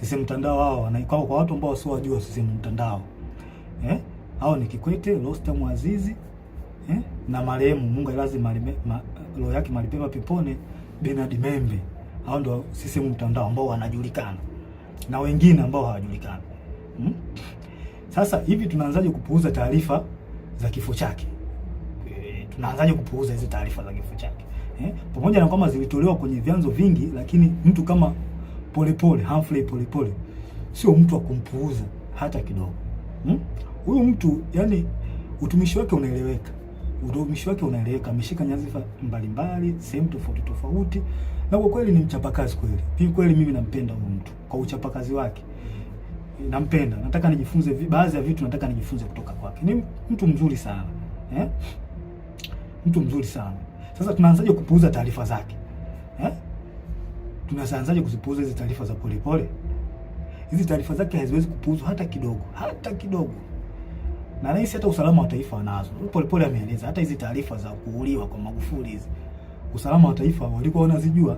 CCM mtandao hao kwa watu ambao sio wajua CCM mtandao. Hao ni Kikwete, Rostam Azizi, na marehemu Mungu lazima roho yake malipema peponi Bernard Membe. Hao ndio CCM mtandao ambao wanajulikana na wengine ambao hawajulikani. Sasa hivi tunaanzaje kupuuza taarifa za kifo chake? Tunaanzaje kupuuza hizo taarifa za kifo chake? Pamoja na kwamba zilitolewa kwenye vyanzo vingi, lakini mtu kama Humphrey Polepole sio mtu wa kumpuuza hata kidogo. Huyu mtu yani utumishi wake unaeleweka. Ameshika nyadhifa mbalimbali sehemu tofauti, na kwa kweli ni mchapakazi kweli. Kweli mimi nampenda huyu mtu kwa uchapakazi wake. Nampenda. Nataka nijifunze baadhi ya vitu, nataka nijifunze kutoka kwake. Ni mtu mzuri sana. Mtu mzuri sana. Sasa tunaanzaje kupuuza taarifa zake? Tunaanzaje kuzipuuza hizi taarifa za Polepole? Hizi taarifa zake haziwezi kupuuzwa hata kidogo. Na nahisi hata usalama wa taifa wanazo. Polepole ameeleza hata hizi taarifa za kuuliwa kwa Magufuli hizi, usalama wa taifa walikuwa wanazijua.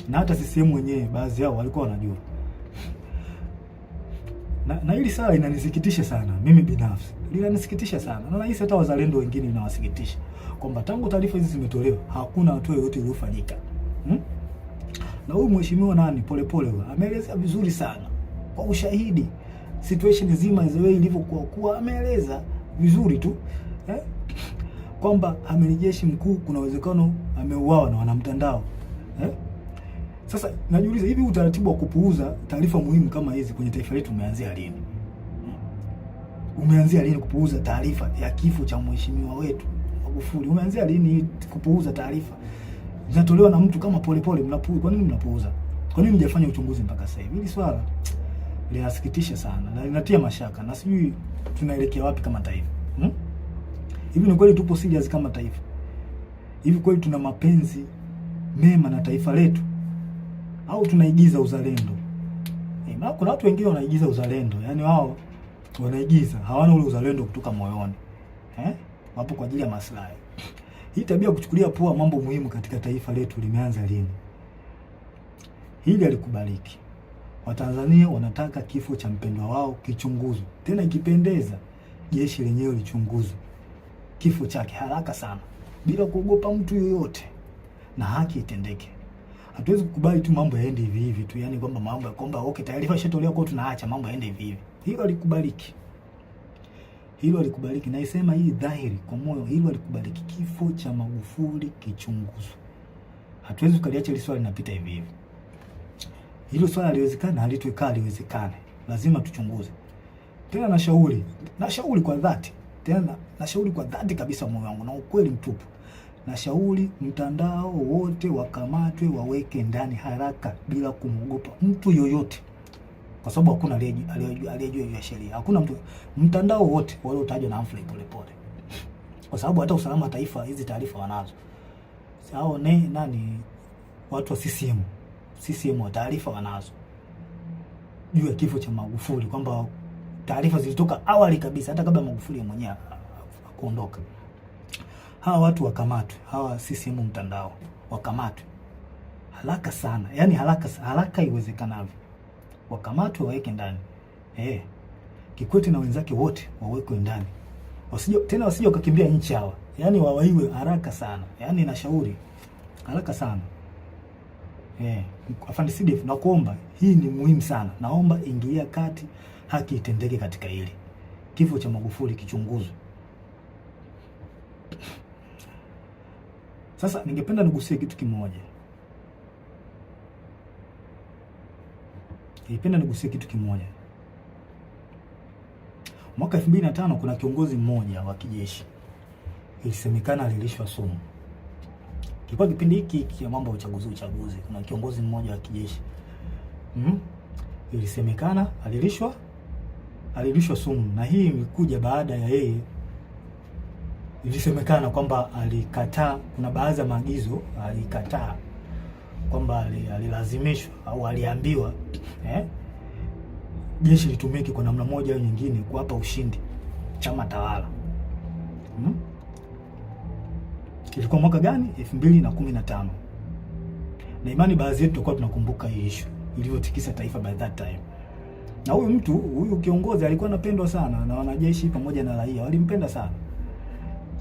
Na hata CCM wenyewe baadhi yao walikuwa wanajua. Na hili sala inanisikitisha sana mimi binafsi. Linanisikitisha sana. Na nahisi hata wazalendo wengine inawasikitisha kwamba tangu taarifa hizi zimetolewa hakuna hatua yoyote iliyofanyika. Na huyu mheshimiwa Polepole ameeleza vizuri sana kwa ushahidi situation nzima izoe ilivyokuwa, ameeleza vizuri tu kwamba amiri jeshi mkuu kuna uwezekano ameuawa na wanamtandao. Sasa najiuliza, hivi utaratibu wa kupuuza taarifa muhimu kama hizi kwenye taifa letu umeanzia lini? Umeanzia lini kupuuza taarifa ya kifo cha mheshimiwa wetu Magufuli? Umeanzia lini kupuuza taarifa zinatolewa na mtu kama Polepole? Mnapuuza. Kwa nini mnapuuza? Kwa nini mjafanya uchunguzi mpaka sasa hivi? Hili swala linasikitisha sana na linatia mashaka, na sijui tunaelekea wapi kama taifa. Hivi ni kweli tupo serious kama taifa? Hivi kweli tuna mapenzi mema na taifa letu, au tunaigiza uzalendo? Kuna watu wengine wanaigiza uzalendo, yani wao wanaigiza, hawana ule uzalendo kutoka moyoni. Wapo kwa ajili ya maslahi. Hii tabia kuchukulia poa mambo muhimu katika taifa letu limeanza lini? Hili alikubaliki. Watanzania wanataka kifo cha mpendwa wao kichunguzwe, tena ikipendeza jeshi lenyewe lichunguze kifo chake haraka sana bila kuogopa mtu yoyote, na haki itendeke. Hatuwezi kukubali tu mambo yaende hivi hivi tu, yani kwamba mambo kwamba okay taarifa ishatolewa kwa tunaacha mambo yaende hivi hivi. Hilo alikubaliki. Na isema hii dhahiri kwa moyo, hilo alikubaliki. Kifo cha Magufuli kichunguzwe. Hatuwezi kukaliacha hili swali linapita hivi hivi. Hilo swala haliwezekana, haliwezekane. Lazima tuchunguze. Tena nashauri kwa dhati. Tena nashauri kwa dhati kabisa moyo wangu na ukweli mtupu, nashauri mtandao wote wakamatwe, waweke ndani haraka bila kumwogopa mtu yoyote, kwa sababu hakuna aliyejua hiyo sheria. Hakuna mtu, mtandao wote waliotajwa na Humphrey Polepole, kwa sababu hata usalama wa taifa hizi taarifa wanazo. Hao nani, watu wa CCM wa taarifa wanazo juu ya kifo cha Magufuli, kwamba taarifa zilitoka awali kabisa, hata kabla Magufuli mwenyewe kuondoka. Hawa watu wakamatwe, hawa CCM mtandao wakamatwe haraka sana, yani haraka iwezekanavyo, wakamatwe, waweke ndani. Kikwete na wenzake wote wawekwe ndani, wasije wakakimbia nchi hawa, yani wawaiwe haraka sana, yani nashauri haraka sana. Afande CDF, nakuomba, hii ni muhimu sana, naomba ingilia kati, haki itendeke katika hili. Kifo cha Magufuli kichunguzwe. Sasa ningependa nigusie kitu kimoja. Mwaka 2005 kuna kiongozi mmoja wa kijeshi ilisemekana alilishwa sumu. Kilikuwa kipindi hiki ya mambo ya uchaguzi. Kuna kiongozi mmoja wa kijeshi ilisemekana alilishwa sumu, na hii imekuja baada ya yeye, ilisemekana kwamba alikataa, kuna baadhi ya maagizo alikataa, kwamba alilazimishwa au aliambiwa jeshi litumike kwa namna moja au nyingine kuwapa ushindi chama tawala. Ilikuwa mwaka gani? 2015. Na imani baadhi yetu tulikuwa tunakumbuka hii issue iliyotikisa taifa by that time. Na huyu kiongozi alikuwa anapendwa sana na wanajeshi pamoja na raia, walimpenda sana.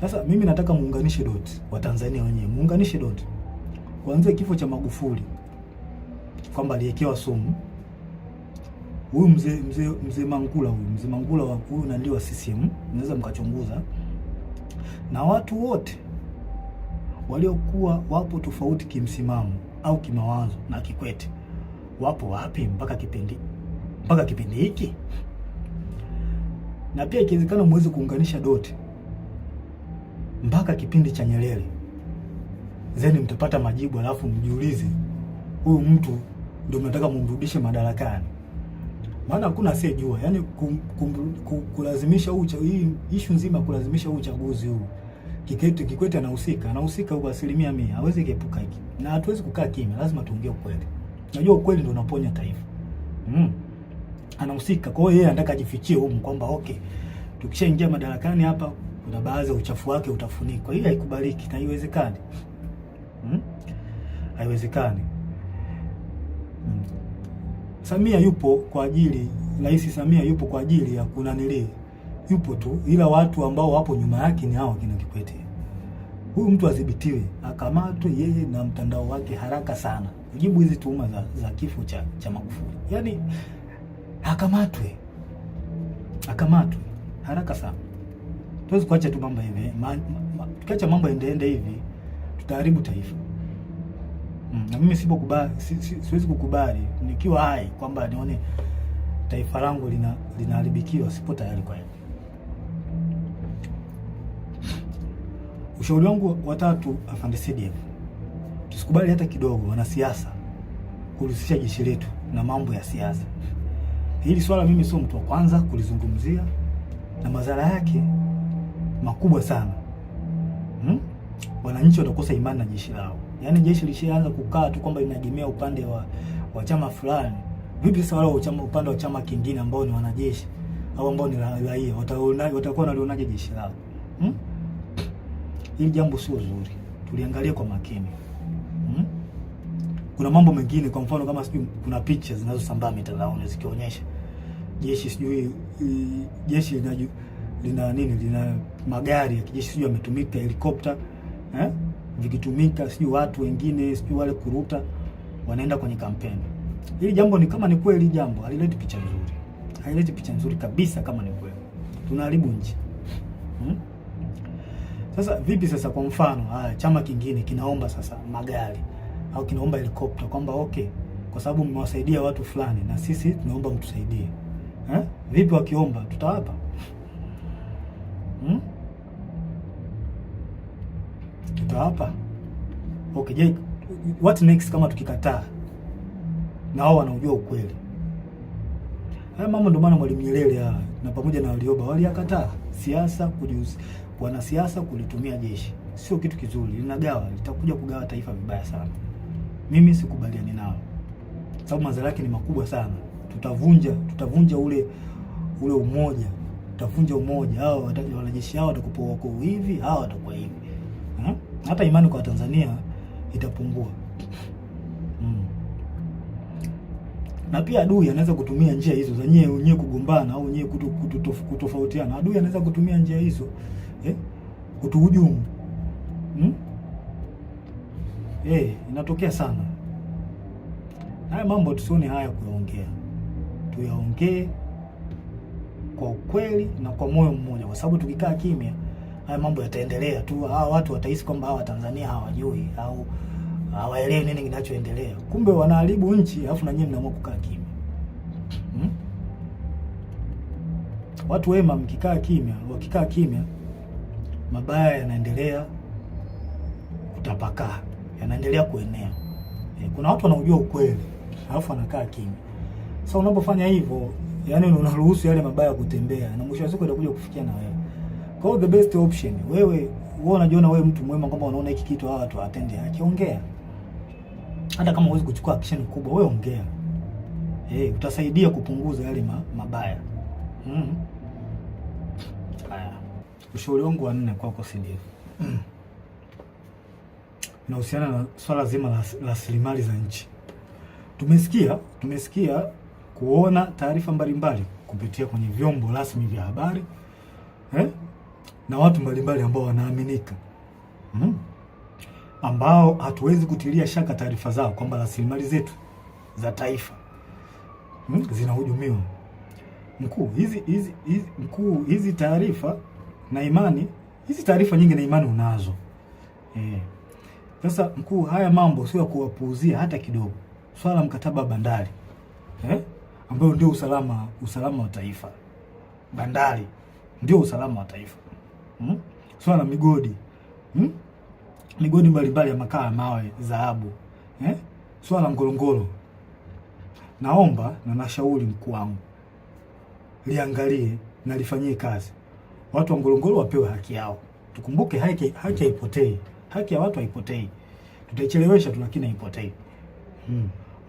Sasa mimi nataka muunganishe dot, wa Tanzania wenyewe muunganishe dot. Kuanzia kifo cha Magufuli kwamba aliwekewa sumu. Huyu mzee Mangula huyu na ndio wa CCM, mnaweza mkachunguza. Na watu wote waliokuwa wapo tofauti kimsimamo au kimawazo na Kikwete wapo wapi mpaka kipindi hiki? Na pia ikiwezekana muweze kuunganisha doti mpaka kipindi cha Nyerere, zeni mtapata majibu, alafu mjiulize huyu mtu ndio mnataka mumrudishe madarakani. Maana hakuna asiyejua, yani kulazimisha hii issue nzima, kulazimisha uchaguzi huu. Kikwete anahusika kwa 100%, hawezi kuepuka hiki. Na hatuwezi kukaa kimya, lazima tuongee ukweli. Unajua ukweli ndio unaponya taifa. Anahusika, kwa hiyo yeye anataka ajifichie huko kwamba okay, tukishaingia madarakani hapa kuna baadhi ya uchafu wake utafunikwa. Hii haikubaliki na haiwezekani. Haiwezekani. Samia yupo kwa ajili, Rais Samia yupo kwa ajili ya kunanili, yupo tu, ila watu ambao wapo nyuma yake ni hao kina Kikwete. Huyu mtu adhibitiwe, akamatwe yeye na mtandao wake haraka sana, kujibu hizi tuhuma za kifo cha Magufuli. Yaani akamatwe haraka sana. Tuwezi kuacha tu mambo hivi. Tukiacha mambo ende hivi tutaharibu taifa. Na mimi siwezi kukubali nikiwa hai kwamba nione taifa langu linaharibikiwa. Sipo tayari kwa hiyo. Ushauri wangu wa tatu, Afande CDF, tusikubali hata kidogo wanasiasa kuhusisha jeshi letu na mambo ya siasa. Hili swala mimi sio mtu wa kwanza kulizungumzia, na madhara yake makubwa sana. Wananchi watakosa imani na jeshi lao. Yaani jeshi lishaanza kukaa tu kwamba linaegemea upande wa chama fulani. Vipi sasa wale upande wa chama kingine ambao ni wanajeshi au ambao ni raia watakuwa wanalionaje jeshi lao? Hili jambo sio zuri. Tuliangalia kwa makini. Kuna mambo mengine, kwa mfano kama sijui kuna picha zinazosambaa mitandaoni zikionyesha jeshi lina magari ya kijeshi sijui yametumika, helikopta vikitumika, sijui watu wengine sijui wale kuruta wanaenda kwenye kampeni. Hili jambo ni kama ni kweli, jambo halileti picha nzuri. Haileti picha nzuri kabisa kama ni kweli. Tunaharibu nchi. Sasa vipi sasa, kwa mfano chama kingine kinaomba sasa magari au kinaomba helikopta kwamba okay, kwa sababu mmewasaidia watu fulani na sisi tunaomba mtusaidie. Vipi wakiomba tutawapa? tumefika hapa. Okay, je, what next kama tukikataa? Na wao wanaujua ukweli. Haya mambo ndio maana Mwalimu Nyerere na pamoja na Warioba waliyakataa siasa, wanasiasa kulitumia jeshi. Sio kitu kizuri, linagawa, litakuja kugawa taifa vibaya sana. Mimi sikubaliani nao. Sababu madhara yake ni makubwa sana. Tutavunja ule umoja. Tutavunja umoja. Hao wanajeshi hao watakuwa wako hivi, hao watakuwa hivi. Hata imani kwa Tanzania itapungua. Na pia adui anaweza kutumia njia hizo za nyewe kugombana au nyewe kutofautiana. Adui anaweza kutumia njia hizo kutuhujumu. Inatokea sana. Haya mambo tusione haya kuyaongea. Tuyaongee kwa ukweli na kwa moyo mmoja, kwa sababu tukikaa kimya haya mambo yataendelea tu. Hawa watu watahisi kwamba hawa Tanzania hawajui au hawaelewi nini kinachoendelea. Kumbe wanaharibu nchi, alafu na nyinyi mnaamua kukaa kimya. Watu wema wakikaa kimya, mabaya yanaendelea kutapakaa, yanaendelea kuenea. Kuna watu wanaujua ukweli, alafu wanakaa kimya. Sasa unapofanya hivyo, yani unaruhusu yale mabaya kutembea, na mwisho wa siku itakuja kufikia na wewe. Kwa hiyo the best option, wewe unajiona wewe mtu mwema, kwamba unaona hiki kitu hawa watu watende haki, ongea. Hata kama huwezi kuchukua action kubwa, wewe ongea. Utasaidia kupunguza yale mabaya. Haya. Ushauri wangu wa 4 kwako CDF. Inahusiana na swala zima la rasilimali za nchi. Tumesikia kuona taarifa mbalimbali kupitia kwenye vyombo rasmi vya habari na watu mbalimbali ambao wanaaminika, ambao hatuwezi kutilia shaka taarifa zao kwamba rasilimali zetu za taifa zinahujumiwa. Hizi taarifa na imani, hizi taarifa nyingi na imani unazo. Sasa mkuu, haya mambo sio ya kuwapuuzia hata kidogo. Swala mkataba wa bandari ambao ndio usalama wa taifa. Bandari ndio usalama wa taifa. Swala migodi. Migodi mbalimbali ya makaa ya mawe, dhahabu. Swala Ngorongoro. Naomba na nashauri mkuu wangu liangalie na lifanyie kazi. Watu wa Ngorongoro wapewe haki yao. Tukumbuke haki haipotei. Haki ya watu haipotei. Tutaichelewesha tu, lakini haipotei.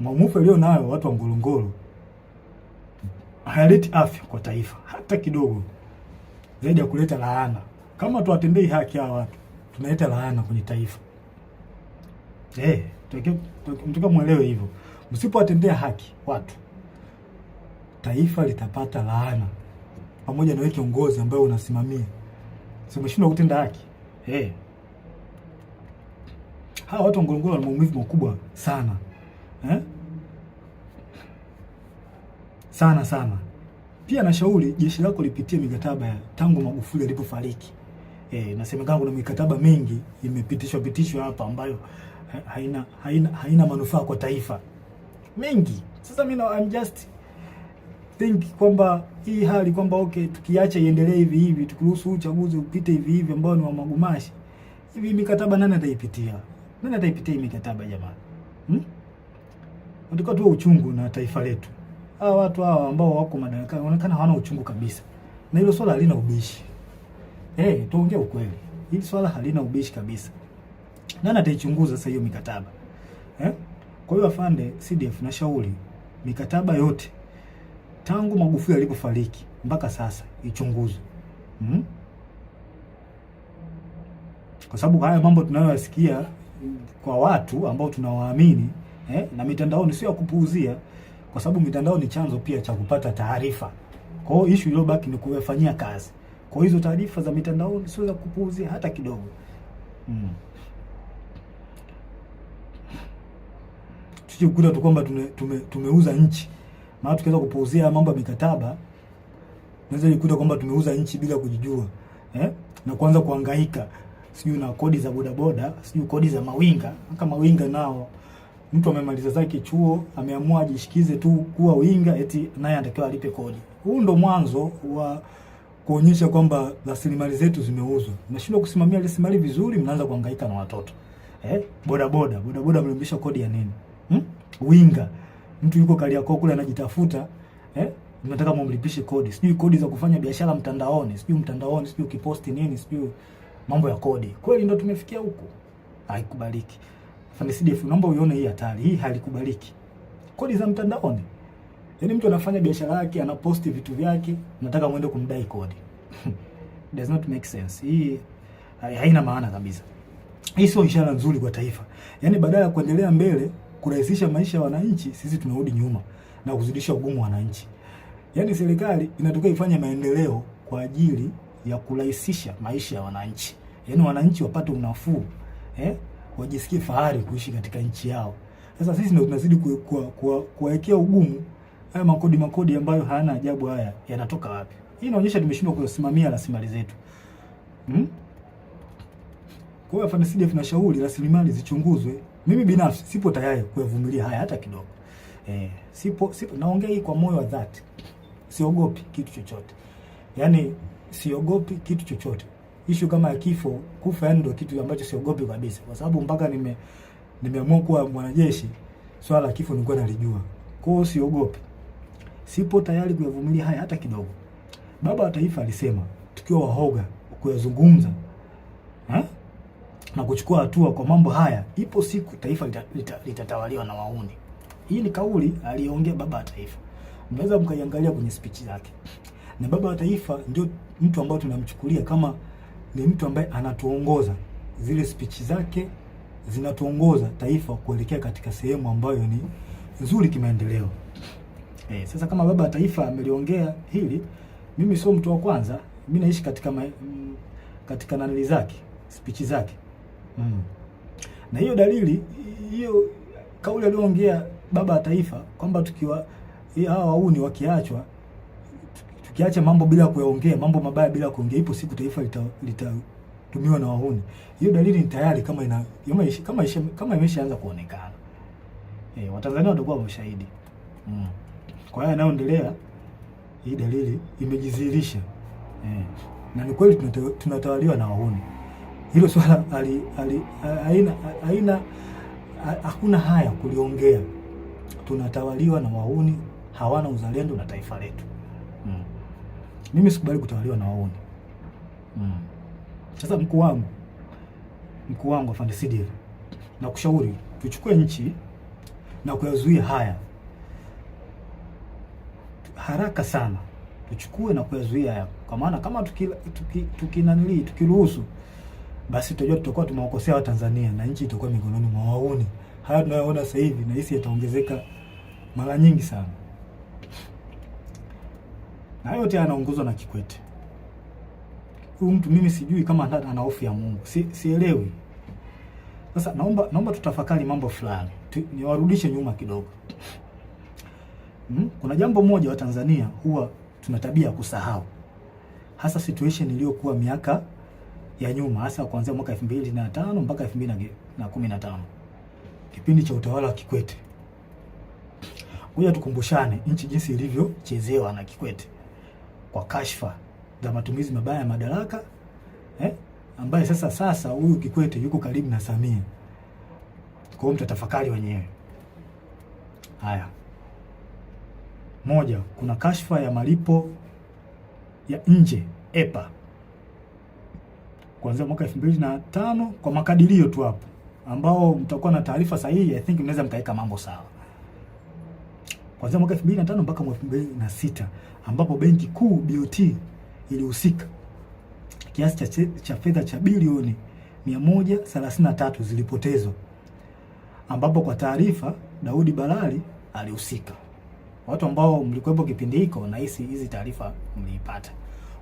Maumivu leo nayo watu wa Ngorongoro hayaleti afya kwa taifa hata kidogo, zaidi ya kuleta laana. Kama tuwatendei haki hawa watu, tunaleta laana kwenye taifa. Mtaka muelewe hivyo. Msipowatendea haki watu, taifa litapata laana, pamoja na wewe kiongozi ambaye unasimamia. Sio umeshindwa kutenda haki. Hawa watu wa Ngorongoro wana maumivu makubwa sana. Sana. Pia nashauri jeshi lako lipitie mikataba ya tangu Magufuli alipofariki. Nasemekana kuna mikataba mingi imepitishwa hapa ambayo haina manufaa kwa taifa. Mingi. Sasa mimi I'm just think kwamba hii hali kwamba okay, tukiacha iendelee hivi, tukiruhusu uchaguzi upite hivi ambao ni wa magumashi. Hivi mikataba nani ataipitia? Nani ataipitia hii mikataba jamani? Ndiko tu uchungu na taifa letu. Hawa watu hawa ambao wako madarakani wanaonekana hawana uchungu kabisa. Na hilo swala halina ubishi. Tuongee ukweli. Hili swala halina ubishi kabisa. Nani ataichunguza sasa hiyo mikataba? Kwa hiyo afande CDF na shauri mikataba yote tangu Magufuli alipofariki mpaka sasa ichunguzwe. Kwa sababu haya mambo tunayoyasikia kwa watu ambao tunawaamini na mitandaoni sio ya kupuuzia, kwa sababu mitandao ni chanzo pia cha kupata taarifa. Kwa hiyo issue iliyobaki ni kuyafanyia kazi. Kwa hizo taarifa za mitandaoni sio za kupuuzia hata kidogo. Tukikuta tu kwamba tumeuza nchi. Maana tukianza kupuuzia mambo ya mikataba, naweza nikuta kwamba tumeuza nchi bila kujijua. Na kuanza kuhangaika sijui na kodi za bodaboda, sijui kodi za mawinga. Kama mawinga nao mtu amemaliza zake chuo, ameamua ajishikize tu kuwa winga, eti naye anatakiwa alipe kodi. Huu ndo mwanzo wa kuonyesha kwamba rasilimali zetu zimeuzwa. Mnashindwa kusimamia rasilimali vizuri, mnaanza kuhangaika na watoto. Bodaboda mlimbisha kodi ya nini? Winga. Mtu yuko Kariakoo kule anajitafuta, mnataka mumlipishe kodi. Sijui kodi za kufanya biashara mtandaoni, sijui ukiposti nini, sijui mambo ya kodi. Kweli ndo tumefikia huko. Haikubaliki. Afande CDF, naomba uione hii hatari. Hii halikubaliki. Kodi za mtandaoni. Yaani mtu anafanya biashara yake, anaposti vitu vyake, nataka muende kumdai kodi. Does not make sense. Hii haina maana kabisa. Hii sio ishara nzuri kwa taifa. Yaani badala ya kuendelea mbele, kurahisisha maisha ya wananchi, sisi tunarudi nyuma na kuzidisha ugumu wa wananchi. Yaani serikali inataka ifanye maendeleo kwa ajili ya kurahisisha maisha ya wananchi. Yaani wananchi wapate unafuu, wajisikie fahari kuishi katika nchi yao. Sasa sisi ndio tunazidi kuwekea ugumu. Haya makodi ambayo hayana ajabu, haya yanatoka wapi? Hii inaonyesha tumeshindwa kusimamia rasilimali zetu. Kwa hiyo Afande CDF tunashauri rasilimali zichunguzwe. Mimi binafsi sipo tayari kuyavumilia haya hata kidogo. Sipo naongea hii kwa moyo wa dhati. Siogopi kitu chochote. Yaani siogopi kitu chochote. Issue kama ya kifo, kufa ndio kitu ambacho siogopi kabisa. Kwa sababu mpaka nimeamua kuwa mwanajeshi, swala la kifo nilikuwa nalijua. Kwa hiyo siogopi. Sipo tayari kuyavumilia haya hata kidogo. Baba wa Taifa alisema tukiwa wahoga kuyazungumza na kuchukua hatua kwa mambo haya, ipo siku taifa litatawaliwa na wahuni. Hii ni kauli aliyoongea Baba wa Taifa. Mnaweza mkaiangalia kwenye speech zake. Na Baba wa Taifa ndio mtu ambaye tunamchukulia kama ni mtu ambaye anatuongoza. Zile speech zake zinatuongoza taifa kuelekea katika sehemu ambayo ni nzuri kimaendeleo. Sasa kama Baba wa Taifa ameliongea hili, mimi sio mtu wa kwanza. Mimi naishi katika nanili zake, speech zake. Na hiyo dalili, hiyo kauli aliyoongea Baba wa Taifa kwamba tukiwa hawa wahuni wakiachwa, tukiacha mambo bila kuyaongea, mambo mabaya bila kuongea, ipo siku taifa litatumiwa na wahuni. Hiyo dalili ni tayari kama imeshaanza kuonekana. Watanzania watakuwa washahidi. Kwa hiyo yanayoendelea, hii dalili imejidhihirisha. Na ni kweli tunatawaliwa na wahuni. Hilo swala hakuna haya kuliongea. Tunatawaliwa na wahuni, hawana uzalendo na taifa letu. Mimi sikubali kutawaliwa na wahuni. Sasa mkuu wangu Afande CDF, na kushauri tuchukue nchi na kuyazuia haya haraka sana. Tuchukue na kuyazuia haya, kwa maana kama tukiruhusu, basi tutajua tutakuwa tumewakosea Watanzania na nchi itakuwa mikononi mwa wahuni. Haya tunayoona sasa hivi na hisi yataongezeka mara nyingi sana. Na yote anaongozwa na Kikwete. Huyu mtu mimi sijui kama ana hofu ya Mungu. Sielewi. Sasa naomba tutafakari mambo fulani. Niwarudishe nyuma kidogo. Kuna jambo moja wa Tanzania huwa tuna tabia ya kusahau. Hasa situation iliyokuwa miaka ya nyuma, hasa kuanzia mwaka 2005 mpaka 2015. Kipindi cha utawala wa Kikwete. Ngoja tukumbushane nchi jinsi ilivyochezewa na Kikwete kwa kashfa za matumizi mabaya ya madaraka, ambaye sasa huyu Kikwete yuko karibu na Samia. Kwa hiyo mtatafakari wenyewe. Haya. Moja, kuna kashfa ya malipo ya nje EPA kuanzia mwaka 2005 kwa makadirio tu hapo, ambao mtakuwa na taarifa sahihi. I think mnaweza mkaweka mambo sawa. Kuanzia mwaka 2005 mpaka mwaka 2006, ambapo benki kuu BOT ilihusika, kiasi cha fedha cha bilioni 133 zilipotezwa, ambapo kwa taarifa Daudi Balali alihusika. Watu ambao mlikuwepo kipindi hiko na hizi taarifa mliipata.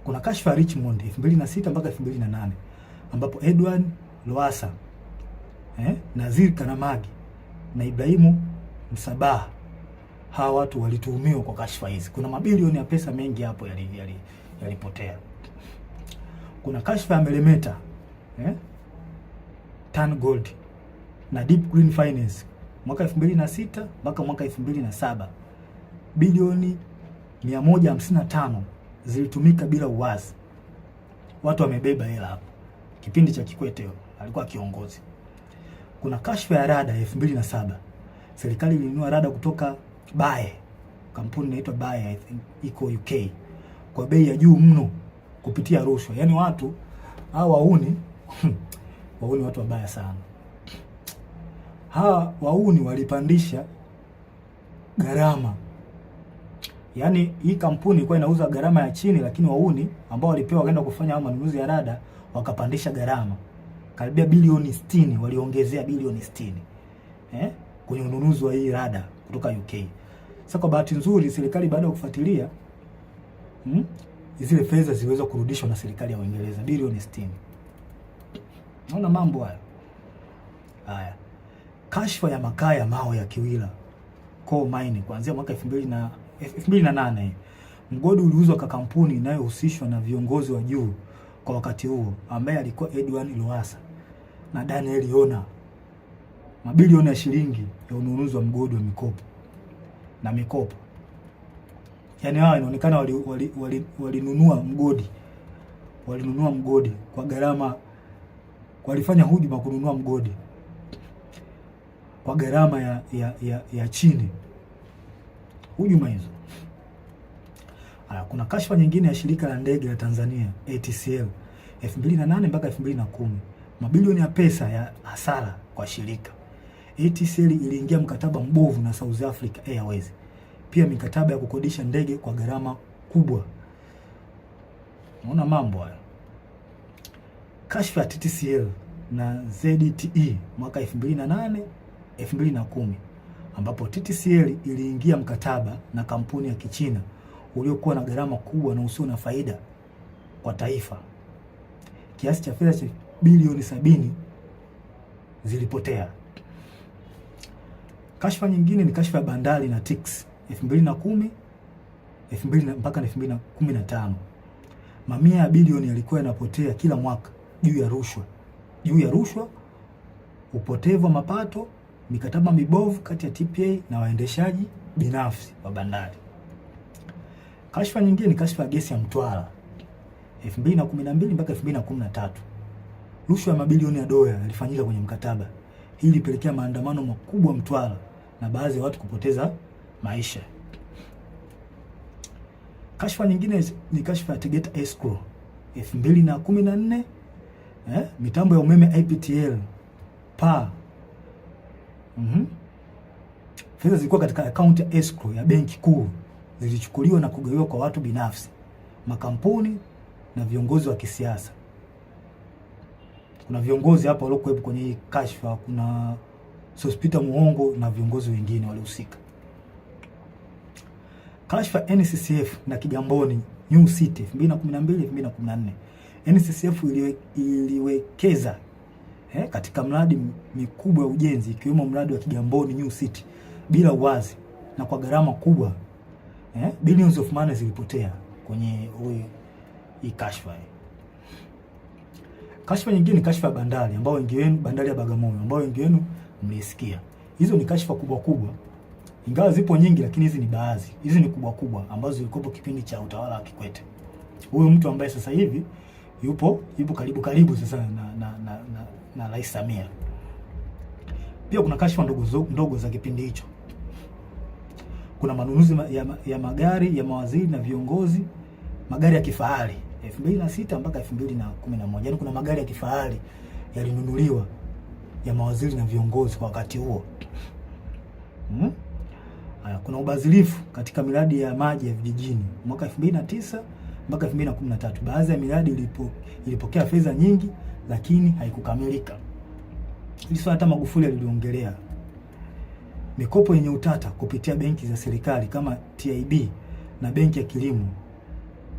Kuna kashfa ya Richmond 2006 mpaka 2008, ambapo Edward Lowassa, Nazir Kanamagi na Ibrahimu Msabaha, hawa watu walituhumiwa kwa kashfa hizi. Kuna mabilioni ya pesa mengi hapo yalipotea. Kuna kashfa ya Meremeta, Tan Gold na Deep Green Finance mwaka 2006 mpaka mwaka 2007, bilioni 155 zilitumika bila uwazi. Watu wamebeba hela hapo. Kipindi cha Kikwete alikuwa kiongozi. Kuna kashfa ya rada 2007. Serikali ilinunua rada kutoka Bae. Kampuni inaitwa Bae, I think iko UK. Kwa bei ya juu mno kupitia rushwa. Yaani watu hao wauni wauni watu wabaya sana. Hawa wauni walipandisha gharama. Yaani hii kampuni ilikuwa inauza gharama ya chini, lakini wauni ambao walipewa kwenda kufanya manunuzi ya rada wakapandisha gharama. Karibia bilioni 60, waliongezea bilioni 60. Kwenye ununuzi wa hii rada kutoka UK. Sasa kwa bahati nzuri serikali baada ya kufuatilia zile fedha ziliweza kurudishwa na serikali ya Uingereza, bilioni 60. Naona mambo hayo. Haya. Kashfa ya makaa ya mawe ya Kiwila Coal Mine kuanzia mwaka 2008. Mgodi uliuzwa kwa kampuni inayohusishwa na viongozi wa juu kwa wakati huo ambaye alikuwa Edwin Lowassa na Daniel Yona. Mabilioni ya shilingi ya ununuzi wa mgodi wa mikopo. Yaani hawa inaonekana walinunua mgodi. Walinunua mgodi kwa gharama, walifanya hujuma kununua mgodi kwa gharama ya chini. Hujuma hizo. Kuna kashfa nyingine ya shirika la ndege la Tanzania ATCL 2008 mpaka 2010. Mabilioni ya pesa ya hasara kwa shirika. ATCL iliingia mkataba mbovu na South Africa Airways. Pia mikataba ya kukodisha ndege kwa gharama kubwa. Unaona mambo haya. Kashfa ya TTCL na ZTE mwaka 2008 2010 ambapo TTCL iliingia mkataba na kampuni ya Kichina uliokuwa na gharama kubwa na usio na faida kwa taifa. Kiasi cha fedha cha bilioni 70 zilipotea. Kashfa nyingine ni kashfa ya bandari na TICS 2010 mpaka 2015. Mamia ya bilioni yalikuwa yanapotea kila mwaka juu ya rushwa, upotevu wa mapato, mikataba mibovu kati ya TPA na waendeshaji binafsi wa bandari. Kashfa nyingine ni kashfa ya gesi ya Mtwara 2012 mpaka 2013. Rushwa ya mabilioni ya dola yalifanyika kwenye mkataba. Hii ilipelekea maandamano makubwa Mtwara na baadhi ya watu kupoteza maisha. Kashfa nyingine ni kashfa ya Tegeta Escrow 2014, mitambo ya umeme IPTL PA. Fedha zilikuwa katika akaunti ya escrow ya benki kuu zilichukuliwa na kugawiwa kwa watu binafsi, makampuni na viongozi wa kisiasa. Kuna viongozi hapa waliokuwepo kwenye hii kashfa, kuna Sospita Muhongo na viongozi wengine walihusika. Kashfa NCCF na Kigamboni New City 2012-2014. NCCF iliwekeza katika mradi mikubwa ya ujenzi ikiwemo mradi wa Kigamboni New City bila uwazi na kwa gharama kubwa. Billions of money zilipotea kwenye hii kashfa. Kashfa nyingine ni kashfa ya bandari ambao wengi wenu, bandari ya Bagamoyo ambao wengi wenu mlisikia. Hizo ni kashfa kubwa. Ingawa zipo nyingi lakini hizi ni baadhi. Hizi ni kubwa ambazo zilikuwa kipindi cha utawala wa Kikwete. Huyo mtu ambaye sasa hivi yupo karibu sasa na Rais Samia. Pia kuna kashfa ndogo za kipindi hicho. Kuna manunuzi ya magari ya mawaziri na viongozi, magari ya kifahari 2006 mpaka 2011. Yaani kuna magari ya kifahari yalinunuliwa ya mawaziri na viongozi kwa wakati huo. Kuna ubadhirifu katika miradi ya maji ya vijijini mwaka 2009 mpaka 2013. Baadhi ya miradi ilipokea fedha nyingi lakini haikukamilika. Hizo hata Magufuli aliliongelea. Mikopo yenye utata kupitia benki za serikali kama TIB na benki ya kilimo,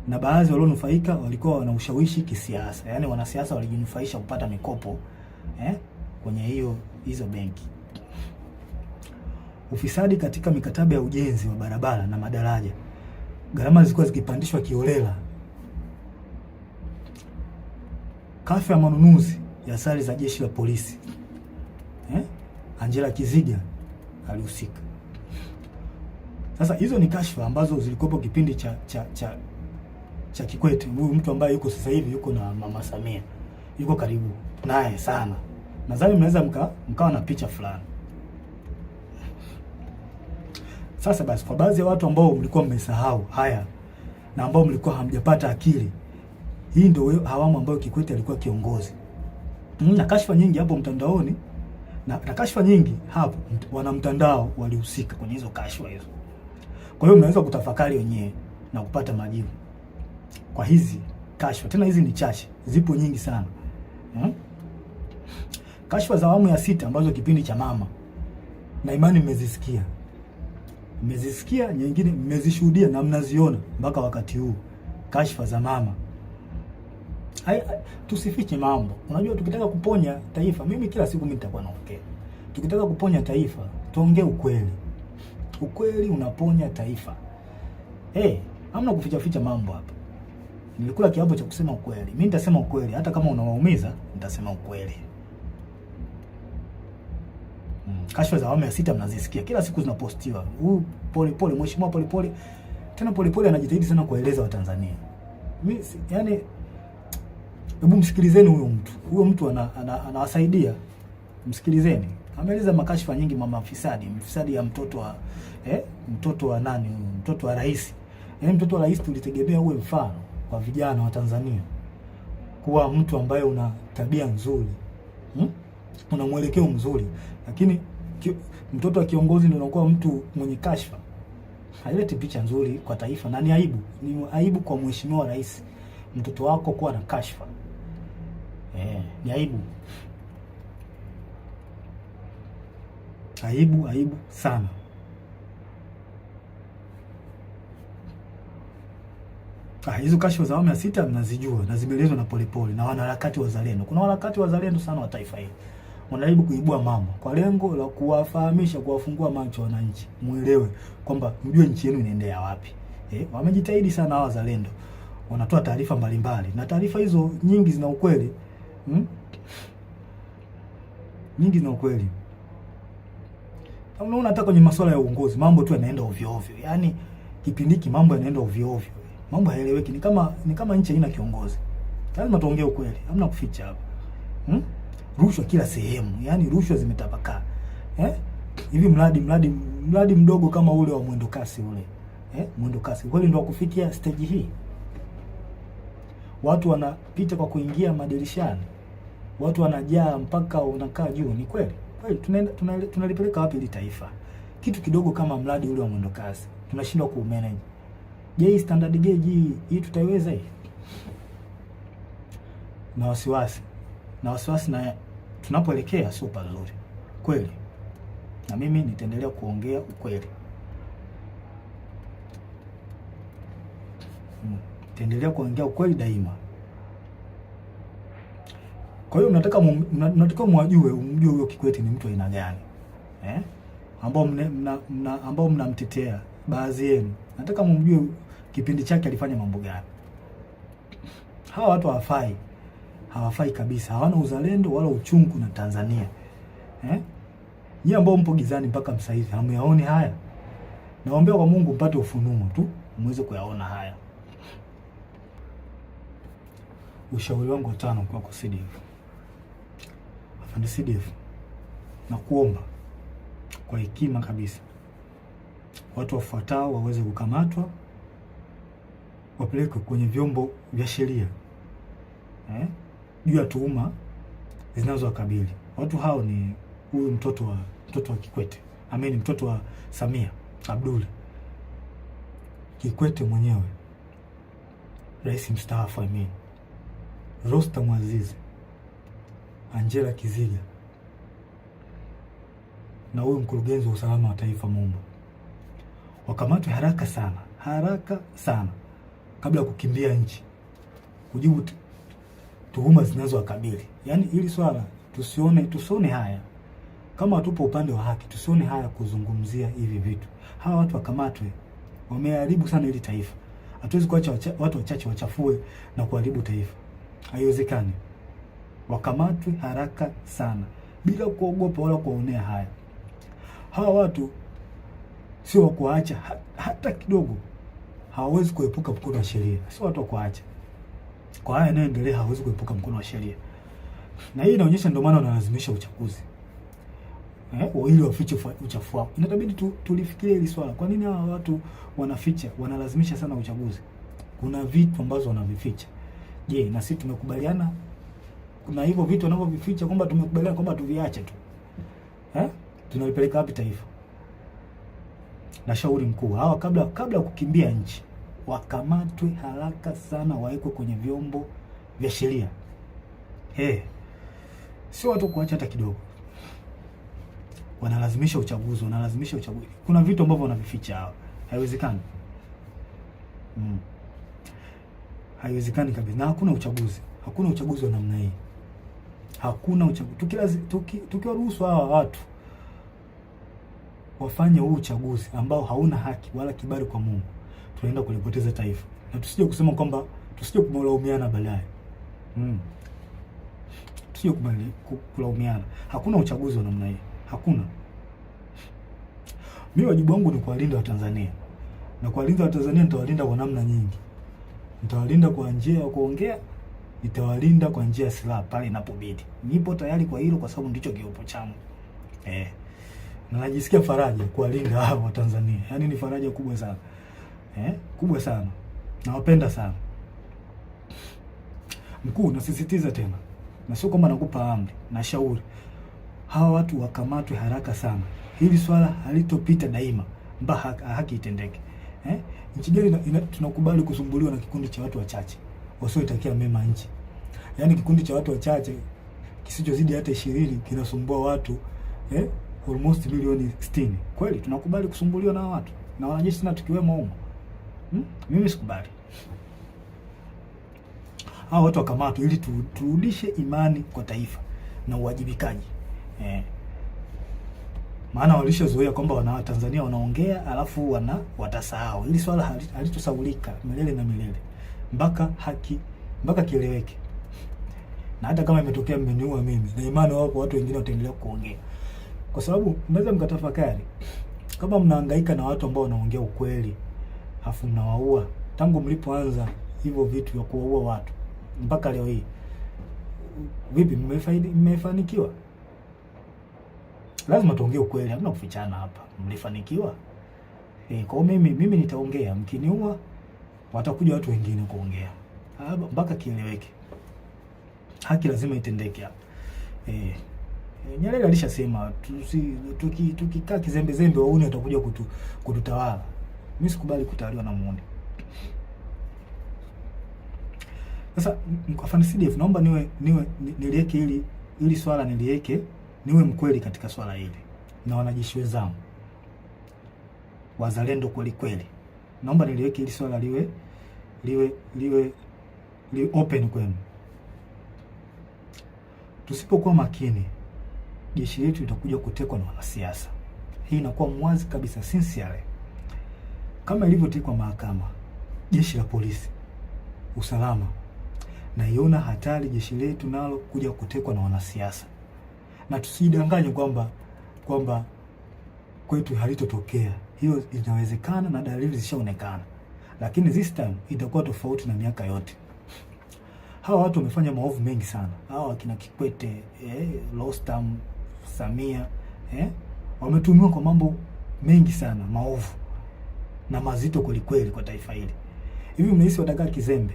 na baadhi walionufaika walikuwa wana ushawishi kisiasa. Yaani wanasiasa walijinufaisha kupata mikopo kwenye hizo benki. Ufisadi katika mikataba ya ujenzi wa barabara na madaraja. Gharama zilikuwa zikipandishwa kiholela. Kashfa ya manunuzi ya sare za jeshi la polisi. Angela Kiziga alihusika. Sasa hizo ni kashfa ambazo zilikuwa kipindi cha Kikwete, huyu mtu ambaye yuko sasa hivi yuko na Mama Samia, yuko karibu naye sana. Nadhani mnaweza mkawa na picha fulani. Sasa basi, kwa baadhi ya watu ambao mlikuwa mmesahau haya na ambao mlikuwa hamjapata akili, hii ndio awamu ambayo Kikwete alikuwa kiongozi. Na kashfa nyingi hapo mtandaoni na kashfa nyingi hapo, wana mtandao walihusika kwenye hizo kashfa hizo. Kwa hiyo mnaweza kutafakari wenyewe na kupata majibu kwa hizi kashfa. Tena hizi ni chache, zipo nyingi sana. Kashfa za awamu ya 6 ambazo kipindi cha mama na imani mmezisikia, nyingine mmezishuhudia na mnaziona mpaka wakati huu. Kashfa za mama. Tusifiche mambo. Unajua, tukitaka kuponya taifa, mimi kila siku nitakuwa naongea, tukitaka kuponya taifa tuongee ukweli. Ukweli unaponya taifa. Hamna kuficha mambo hapa. Nilikula kiapo cha kusema ukweli. Mimi nitasema ukweli, hata kama unawaumiza nitasema ukweli. Kashfa za awamu ya 6 mnazisikia kila siku zinapostiwa. Pole mheshimiwa pole. Tena pole anajitahidi sana kueleza Watanzania. Mimi yani, hebu msikilizeni huyo mtu anawasaidia. Msikilizeni. Ameeleza makashfa nyingi, mama mfisadi ya mtoto wa nani? Mtoto wa rais. Mtoto wa rais tulitegemea uwe mfano kwa vijana wa Tanzania. Kuwa mtu ambaye una tabia nzuri. Una mwelekeo mzuri. Lakini mtoto wa kiongozi ndio anakuwa mtu mwenye kashfa. Haileti picha nzuri kwa taifa na ni aibu. Ni aibu kwa mheshimiwa rais. Mtoto wako kuwa na kashfa. Ni aibu. Aibu sana. Hizo kashfa za awamu ya 6 mnazijua na zimeelezwa na Polepole na wanaharakati wazalendo. Kuna wanaharakati wazalendo sana wa taifa hili. Wanajaribu kuibua mambo kwa lengo la kuwafahamisha, kuwafungua macho wananchi, muelewe kwamba mjue nchi yenu inaendea wapi. Wamejitahidi sana hawa wazalendo. Wanatoa taarifa mbalimbali na taarifa hizo nyingi zina ukweli. Nyingi zina ukweli. Unaona, hata kwenye masuala ya uongozi mambo tu yanaenda ovyo ovyo. Yaani kipindi hiki mambo yanaenda ovyo ovyo. Mambo haeleweki, ni kama nchi haina kiongozi. Lazima tuongee ukweli, hamna kuficha hapa. Rushwa kila sehemu, yaani rushwa zimetapakaa. Hivi mradi mdogo kama ule wa mwendo kasi ule. Mwendo kasi kweli ndio kufikia stage hii. Watu wanapita kwa kuingia madirishani. Watu wanajaa mpaka unakaa juu. Ni kweli? Kweli tunalipeleka wapi hili taifa? Kitu kidogo kama mradi ule wa mwendo kasi tunashindwa ku-manage. Je, standard gauge hii tutaiweza hii? Na wasiwasi na tunapoelekea sio pazuri. Kweli. Na mimi nitaendelea kuongea ukweli. Nitaendelea kuongea ukweli daima. Kwa hiyo mnataka umjue huyo Kikwete ni mtu aina gani? Ambao mnamtetea baadhi yenu. Nataka mumjue kipindi chake alifanya mambo gani. Hawa watu hawafai kabisa. Hawana uzalendo wala uchungu na Tanzania. Nyie ambao mpo gizani mpaka sasa hivi hamuyaoni haya. Naombea kwa Mungu mpate ufunuo tu muweze kuyaona haya. Ushauri wangu wa 5 kwa CDF. Afande CDF, na kuomba kwa hekima kabisa, watu wafuatao waweze kukamatwa, wapelekwe kwenye vyombo vya sheria juu ya tuhuma zinazowakabili. Watu hao ni huyu mtoto wa Kikwete, mtoto wa Samia Abdul Kikwete mwenyewe, rais mstaafu, Rostam Aziz, Angela Kiziga na huyu mkurugenzi wa usalama wa taifa Mumba. Wakamatwe haraka sana kabla ya kukimbia nchi kujibu tuhuma zinazowakabili. Yaani hili swala tusione haya. Kama tupo upande wa haki, tusione haya kuzungumzia hivi vitu. Hawa watu wakamatwe. Wameharibu sana hili taifa. Hatuwezi kuacha watu wachache wachafue na kuharibu taifa. Haiwezekani. Wakamatwe haraka sana bila kuogopa wala kuonea haya. Hawa watu sio wa kuacha hata kidogo. hawawezi kuepuka mkono wa sheria, sio watu wa kuacha. Kwa haya yanayoendelea hawawezi kuepuka mkono wa sheria, na hii inaonyesha ndio maana wanalazimisha uchaguzi ili wafiche uchafu wao. Inatabidi tulifikirie hili swala. Kwa nini hawa watu wanaficha, wanalazimisha sana uchaguzi? Kuna vitu ambazo wanavificha. Je, na sisi tumekubaliana kuna hivyo vitu wanavyovificha kwamba tumekubaliana kwamba tuviache tu? Tunalipeleka wapi taifa? Na shauri mkuu, hawa kabla kukimbia nchi wakamatwe haraka sana, wawekwe kwenye vyombo vya sheria. Sio watu kuacha hata kidogo. Wanalazimisha uchaguzi, Kuna vitu ambavyo wanavificha hawa. Haiwezekani. Haiwezekani kabisa. Na hakuna uchaguzi wa namna hii. Hakuna uchaguzi. Tukiwaruhusu hawa watu wafanye huu uchaguzi ambao hauna haki wala kibali kwa Mungu, tunaenda kulipoteza taifa. Na tusije kusema kwamba kumlaumiana baadaye. Tusije kulaumiana. Hakuna uchaguzi wa namna hii. Hakuna. Mimi wajibu wangu ni kuwalinda Watanzania. Na kuwalinda Watanzania nitawalinda kwa namna nyingi. Nitawalinda kwa njia ya kuongea, nitawalinda kwa njia ya silaha pale inapobidi. Nipo tayari kwa hilo kwa sababu ndicho kiopo changu. Na najisikia faraja kuwalinda hao Watanzania. Yaani ni faraja kubwa sana. Kubwa sana. Nawapenda sana. Mkuu, nasisitiza tena. Na sio kwamba nakupa amri, na shauri. Hawa watu wakamatwe haraka sana. Hili swala halitopita daima mpaka haki itendeke. Nchi gani tunakubali kusumbuliwa na kikundi cha watu wachache wasioitakia mema nchi? Yaani kikundi cha watu wachache kisichozidi hata 20 kinasumbua watu almost milioni 60. Kweli tunakubali kusumbuliwa na watu na wanajeshi na tukiwemo humo? Mimi sikubali. Hao watu wakamatwe ili turudishe imani kwa taifa na uwajibikaji. Maana walishazoea kwamba Watanzania wanaongea alafu watasahau. Hili swala halitosahaulika milele na milele mpaka kieleweke. Na hata kama imetokea mmeniua mimi, na imani wapo watu wengine wataendelea kuongea. Kwa sababu mnaweza mkatafakari, kama mnahangaika na watu ambao wanaongea ukweli afu mnawaua tangu mlipoanza hivyo vitu vya kuwaua watu mpaka leo hii, vipi mmefanikiwa? Lazima tuongee ukweli, hamna kufichana hapa. Mlifanikiwa? Kwa mimi nitaongea, mkiniua watakuja watu wengine kuongea. Mpaka kieleweke. Haki lazima itendeke hapa. Nyerere alishasema tukikaa kizembe wauni watakuja kututawala. Mimi sikubali kutawaliwa na muone. Sasa afande CDF, naomba niliweke ili swala niliweke, niwe mkweli katika swala hili. Na wanajeshi wenzangu wazalendo kweli. Naomba niliweke ili swala liwe open kwenu. Tusipokuwa makini, jeshi letu litakuja kutekwa na wanasiasa. Hii inakuwa mwazi kabisa, sincerely. Kama ilivyotekwa mahakama, jeshi la polisi, usalama, na iona hatari jeshi letu nalo kuja kutekwa na wanasiasa. Na tusidanganye kwamba kwetu halitotokea. Hiyo inawezekana na dalili zishaonekana. Lakini this time itakuwa tofauti na miaka yote. Hawa watu wamefanya maovu mengi sana. Hawa kina Kikwete, Rostam, Samia, wametumiwa kwa mambo mengi sana, maovu na mazito kweli kwa taifa hili. Hivi mnahisi watakaa kizembe?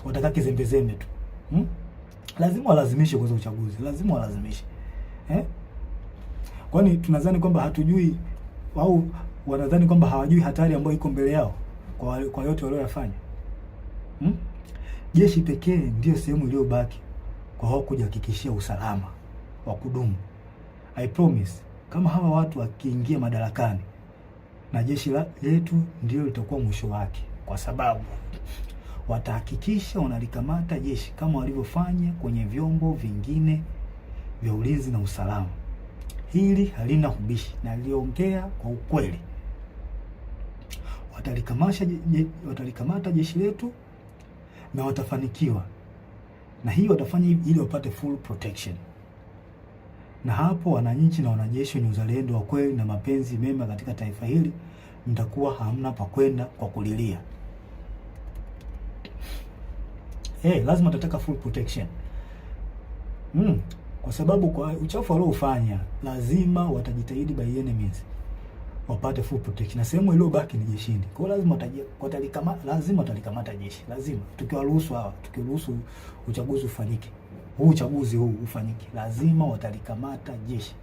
Watakaa kizembe tu? Lazima walazimishe kwa uchaguzi. Lazima walazimishe. Kwani tunadhani kwamba hatujui au wanadhani kwamba hawajui hatari ambayo iko mbele yao kwa yote walioyafanya? Jeshi pekee ndio sehemu iliyobaki kwa hao kujihakikishia usalama wa kudumu. I promise, kama hawa watu wakiingia madarakani, na jeshi letu ndio litakuwa mwisho wake, kwa sababu watahakikisha wanalikamata jeshi kama walivyofanya kwenye vyombo vingine vya ulinzi na usalama. Hili halina ubishi na liongea kwa ukweli. Watalikamata jeshi letu na watafanikiwa. Na hii watafanya ili wapate full protection. na hapo wananchi na wanajeshi wenye uzalendo wa kweli na mapenzi mema katika taifa hili mtakuwa hamna pa kwenda kwa kulilia. Lazima tutataka full protection. Kwa sababu kwa uchafu waliofanya lazima watajitahidi by enemies wapate full protection. Na sehemu iliyobaki ni jeshini. Kwa hiyo lazima watalikamata jeshi. Lazima tukiruhusu uchaguzi ufanyike. Uchaguzi huu ufanyike. Lazima watalikamata jeshi.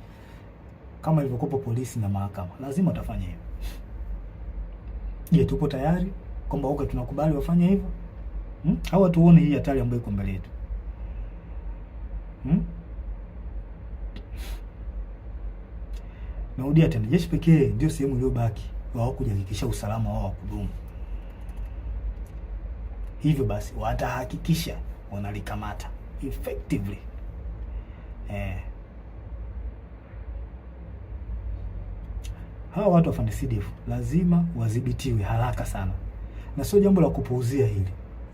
Kama ilivyokuwa polisi na mahakama. Lazima watafanya hivyo. Je, tupo tayari kwamba tunakubali wafanye hivyo? Hawa tuone hii hatari ambayo iko mbele yetu. Narudia tena, jeshi pekee ndio sehemu iliyobaki wao kujihakikisha usalama wao wa kudumu. Hivyo basi watahakikisha wanalikamata effectively. Hawa watu wa FARDC lazima wadhibitiwe haraka sana, na sio jambo la kupuuzia hili.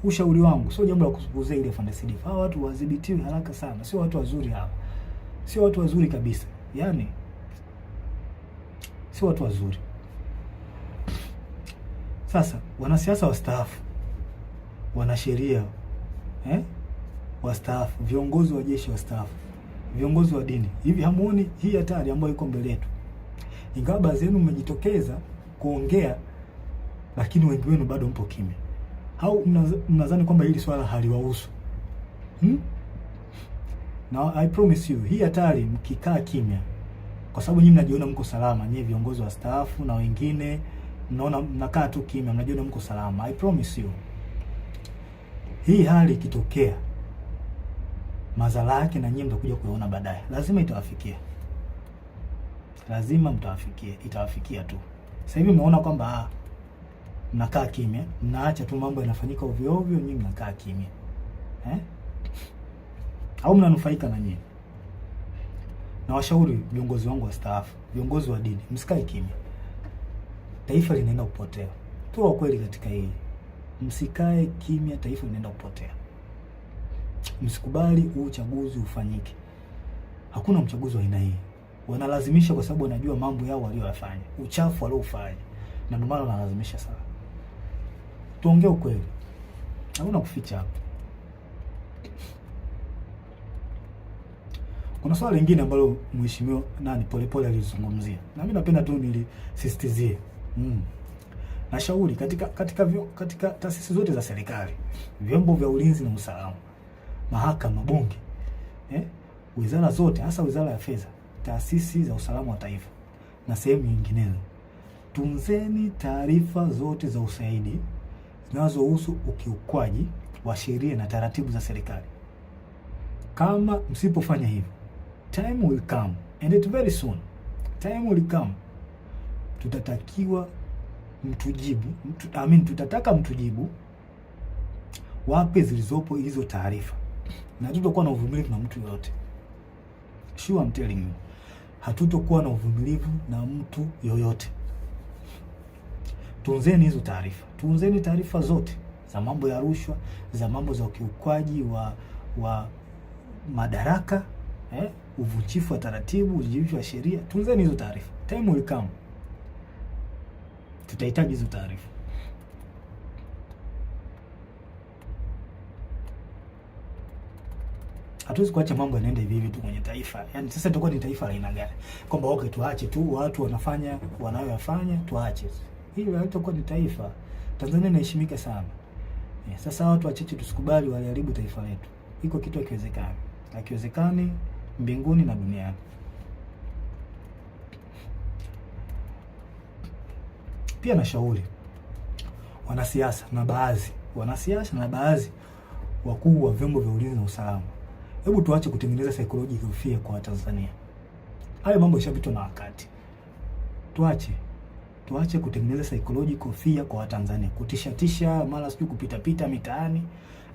Ushauri wangu sio jambo la kupuuzia hili FARDC. Hawa watu wadhibitiwe haraka sana, sio watu wazuri hawa. Sio watu wazuri kabisa. Yaani sio watu wazuri. Sasa wanasiasa wastaafu, wanasheria wastaafu, viongozi wa jeshi wastaafu, viongozi wa dini, hivi hamuoni hii hatari ambayo iko mbele yetu? Ingawa baadhi yenu mmejitokeza kuongea, lakini wengi wenu bado mpo kimya. Au mnadhani kwamba hili swala haliwahusu? Now I promise you, hii hatari mkikaa kimya, kwa sababu nyinyi mnajiona mko salama, nyinyi viongozi wa staafu na wengine mnaona mnakaa tu kimya, mnajiona mko salama. I promise you, hii hali ikitokea, madhara yake na nyinyi mtakuja kuona baadaye. Lazima itawafikia. Lazima mtawafikia, itawafikia tu. Sasa hivi mnaona kwamba mnakaa kimya, mnaacha tu mambo yanafanyika ovyo ovyo, nyinyi mnakaa kimya. Au mnanufaika na nyinyi? Na washauri viongozi wangu wastaafu, viongozi wa dini, msikae kimya. Taifa linaenda kupotea. Tuwe kweli katika hili. Msikae kimya, taifa linaenda kupotea. Msikubali uchaguzi ufanyike. Hakuna mchaguzi wa aina hii. Wanalazimisha kwa sababu wanajua mambo yao waliyofanya, uchafu waliofanya. Na ndio maana wanalazimisha sana. Tuongee ukweli. Hakuna kuficha hapa. Kuna swali lingine ambalo mheshimiwa Polepole alizungumzia. Na mimi napenda tu nilisisitizie. Nashauri katika taasisi zote za serikali, vyombo vya ulinzi na usalama, mahakama, bunge, wizara zote, hasa wizara ya fedha, taasisi za usalama wa taifa na sehemu nyinginezo, tunzeni taarifa zote za ushahidi zinazohusu ukiukwaji wa sheria na taratibu za serikali. Kama msipofanya hivyo, time will come, and it very soon, time will come, tutataka mtujibu wape zilizopo hizo taarifa, na hatutakuwa na uvumilivu na mtu yoyote. Sure, I'm telling you, hatutakuwa na uvumilivu na mtu yoyote. Tunzeni hizo taarifa, tunzeni taarifa zote za mambo ya rushwa, za mambo za ukiukwaji wa madaraka, uvunjifu wa taratibu, uvunjifu wa sheria. Tunzeni hizo taarifa. Time will come, tutahitaji hizo taarifa. Hatuwezi kuacha mambo yanaenda hivi hivi tu kwenye taifa. Yaani sasa tutakuwa ni taifa la aina gani? Kwamba tuache tu watu wanafanya wanayoyafanya, tuache. Hili halitakuwa ni taifa. Tanzania inaheshimika sana. Sasa watu wachache tusikubali waliharibu taifa letu. Iko kitu hakiwezekani. Hakiwezekani mbinguni na duniani. Pia nashauri wanasiasa na baadhi wakuu wa vyombo vya ulinzi na usalama, hebu tuache kutengeneza psychological fear kwa Watanzania. Hayo mambo yashapitwa na wakati. Tuache kutengeneza psychological fear kwa Watanzania, kutisha mara sijui kupita mitaani.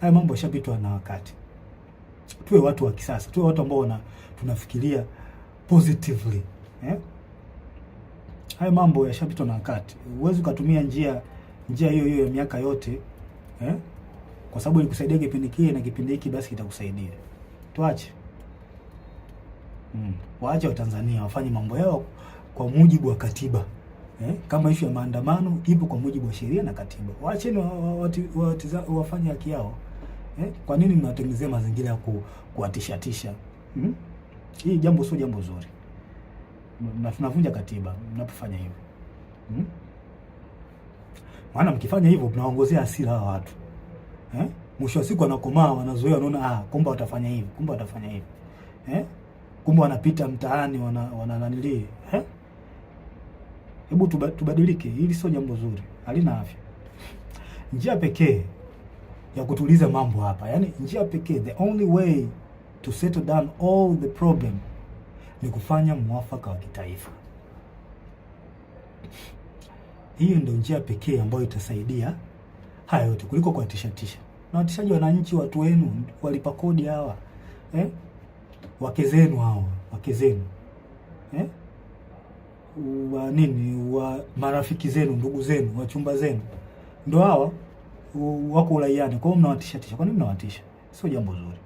Hayo mambo yashapitwa na wakati. Tuwe watu wa kisasa, tuwe watu ambao tunafikiria positively. Hayo mambo yashapitwa na wakati. Huwezi kutumia njia hiyo ya miaka yote, kwa sababu ilikusaidia kipindi kile na kipindi hiki basi kitakusaidia. Tuache. Waache Watanzania wafanye mambo yao kwa mujibu wa katiba. Kama issue ya maandamano ipo kwa mujibu wa sheria na katiba. Waacheni wafanye haki yao. Kwa nini mnawatengenezea mazingira ya kuwatishatisha? Hii jambo sio jambo zuri. Tunavunja katiba mnapofanya hivyo. Maana mkifanya hivyo mnaongozea hasira hawa watu. Mwisho wa siku wanakomaa, wanazoea, wanaona kumbe watafanya hivi, kumbe watafanya hivi. Kumbe wanapita mtaani wanananili. Hebu tubadilike, hili sio jambo zuri, halina afya. Njia pekee ya kutuliza mambo hapa, yani njia pekee, the only way to settle down all the problem ni kufanya mwafaka wa kitaifa. Hiyo ndio njia pekee ambayo itasaidia haya yote kuliko kuwatishatisha. Na watishaji wananchi, watu wenu walipa kodi hawa, wake zenu hawa, wake zenu, wa marafiki zenu, ndugu zenu, wachumba zenu, ndio hawa wako uraiani. Kwa hiyo mnawatishatisha. Kwa nini mnawatisha? Sio jambo zuri.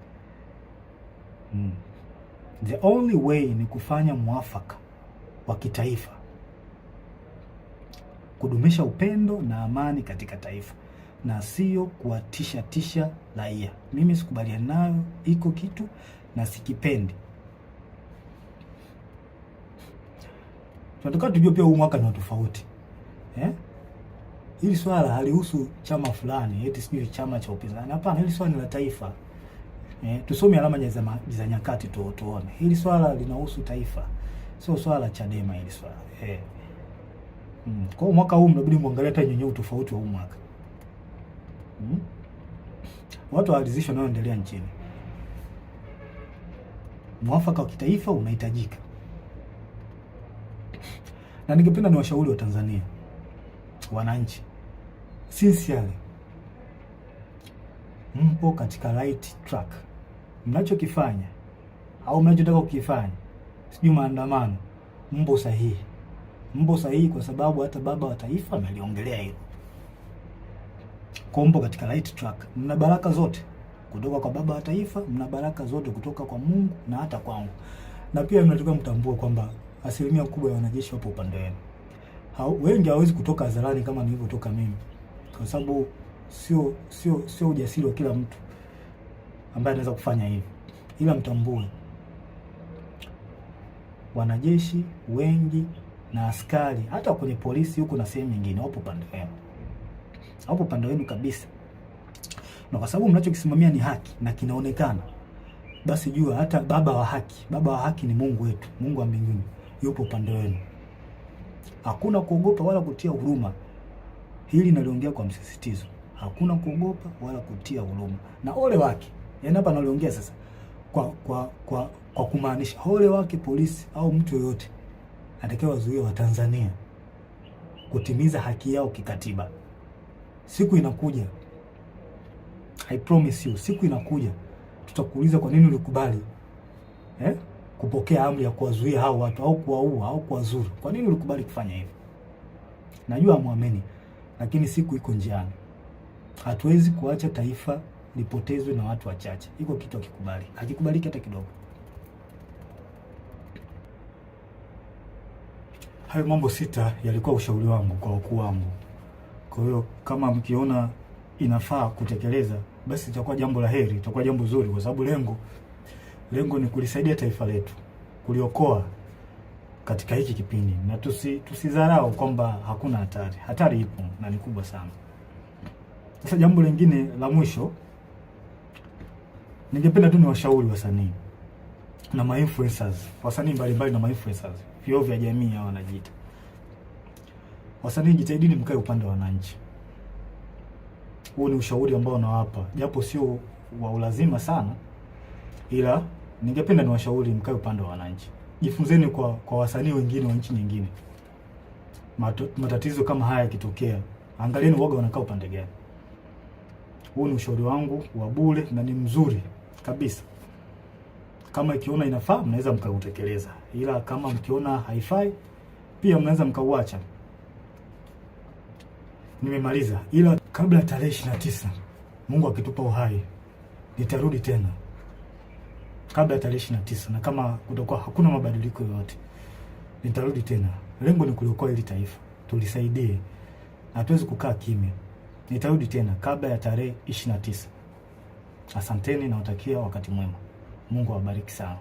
The only way ni kufanya mwafaka wa kitaifa, kudumisha upendo na amani katika taifa, na sio kuwatisha raia. Mimi sikubaliani nayo, iko kitu na sikipendi. Tunataka tujue pia huu mwaka ni tofauti. Hili swala halihusu chama fulani, eti sijui chama cha upinzani. Hapana, hili swala ni la taifa. Tusome alama za nyakati tuone. Hili swala linahusu taifa. Sio swala la Chadema hili swala. Kwa mwaka huu mnabidi muangalie hata nyenye tofauti wa huu mwaka. Watu waridhishwe na yanayoendelea nchini. Mwafaka wa kitaifa unahitajika. Na ningependa niwashauri wa Tanzania, wananchi, sincerely, mpo katika right track. Mnachokifanya au mnachotaka kukifanya, sijui maandamano, mpo sahihi. Mpo sahihi kwa sababu hata baba wa taifa ameliongelea hilo. Mpo katika right track. Mna baraka zote kutoka kwa baba wa taifa, mna baraka zote kutoka kwa Mungu na hata kwangu. Na pia mnatakiwa mtambue kwamba asilimia kubwa ya wanajeshi wapo upande wenu. Wengi hawezi kutoka hadharani kama nilivyotoka mimi, kwa sababu sio ujasiri wa kila mtu ambaye anaweza kufanya hivi, ila mtambue wanajeshi wengi na askari hata kwenye polisi huko na sehemu nyingine wapo upande wenu. Hapo upande wenu kabisa. Na kwa sababu mnachokisimamia ni haki na kinaonekana, basi jua hata baba wa haki ni Mungu wetu, Mungu wa mbinguni, yupo upande wenu. Hakuna kuogopa wala kutia huruma. Hili naliongea kwa msisitizo. Hakuna kuogopa wala kutia huruma. Na ole wake. Yaani hapa naliongea sasa kwa kumaanisha ole wake polisi au mtu yoyote atakayewazuia Watanzania kutimiza haki yao kikatiba. Siku inakuja, I promise you, siku inakuja tutakuuliza kwa nini ulikubali kupokea amri ya kuwazuia hao watu au kuwaua au kuwazuru. Kwa nini ulikubali kufanya hivyo? Najua hamwamini, lakini siku iko njiani. Hatuwezi kuacha taifa lipotezwe na watu wachache. Iko kitu hakikubali. Hakikubaliki hata kidogo. Hayo mambo 6 yalikuwa ushauri wangu kwa wakuu wangu. Kwa hiyo kama mkiona inafaa kutekeleza, basi itakuwa jambo la heri, itakuwa jambo zuri, kwa sababu lengo ni kulisaidia taifa letu, kuliokoa katika hiki kipindi, na tusidharau kwamba hakuna hatari. Hatari ipo na ni kubwa sana. Sasa jambo lingine la mwisho, ningependa tu niwashauri wasanii na ma-influencers, wasanii mbalimbali na ma-influencers, vioo vya jamii hao wanajiita. Wasanii, jitahidini mkae upande wa wananchi. Huo ni ushauri ambao nawapa, japo sio wa ulazima sana, ila ningependa niwashauri mkae upande wa wananchi. Jifunzeni kwa wasanii wengine wa nchi nyingine. Matatizo kama haya yakitokea, angalieni woga wanakaa upande gani. Huo ni ushauri wangu wa bure na ni mzuri kabisa. Kama ikiona inafaa, mnaweza mkautekeleza, ila kama mkiona haifai, pia mnaweza mkauacha. Nimemaliza, ila kabla tarehe 29 Mungu akitupa uhai nitarudi tena kabla ya tarehe 29, na kama kutakuwa hakuna mabadiliko yoyote nitarudi tena. Lengo ni kuliokoa hili taifa, tulisaidie, hatuwezi kukaa kimya. Nitarudi tena kabla ya tarehe 29. Asanteni na watakia wakati mwema. Mungu awabariki sana.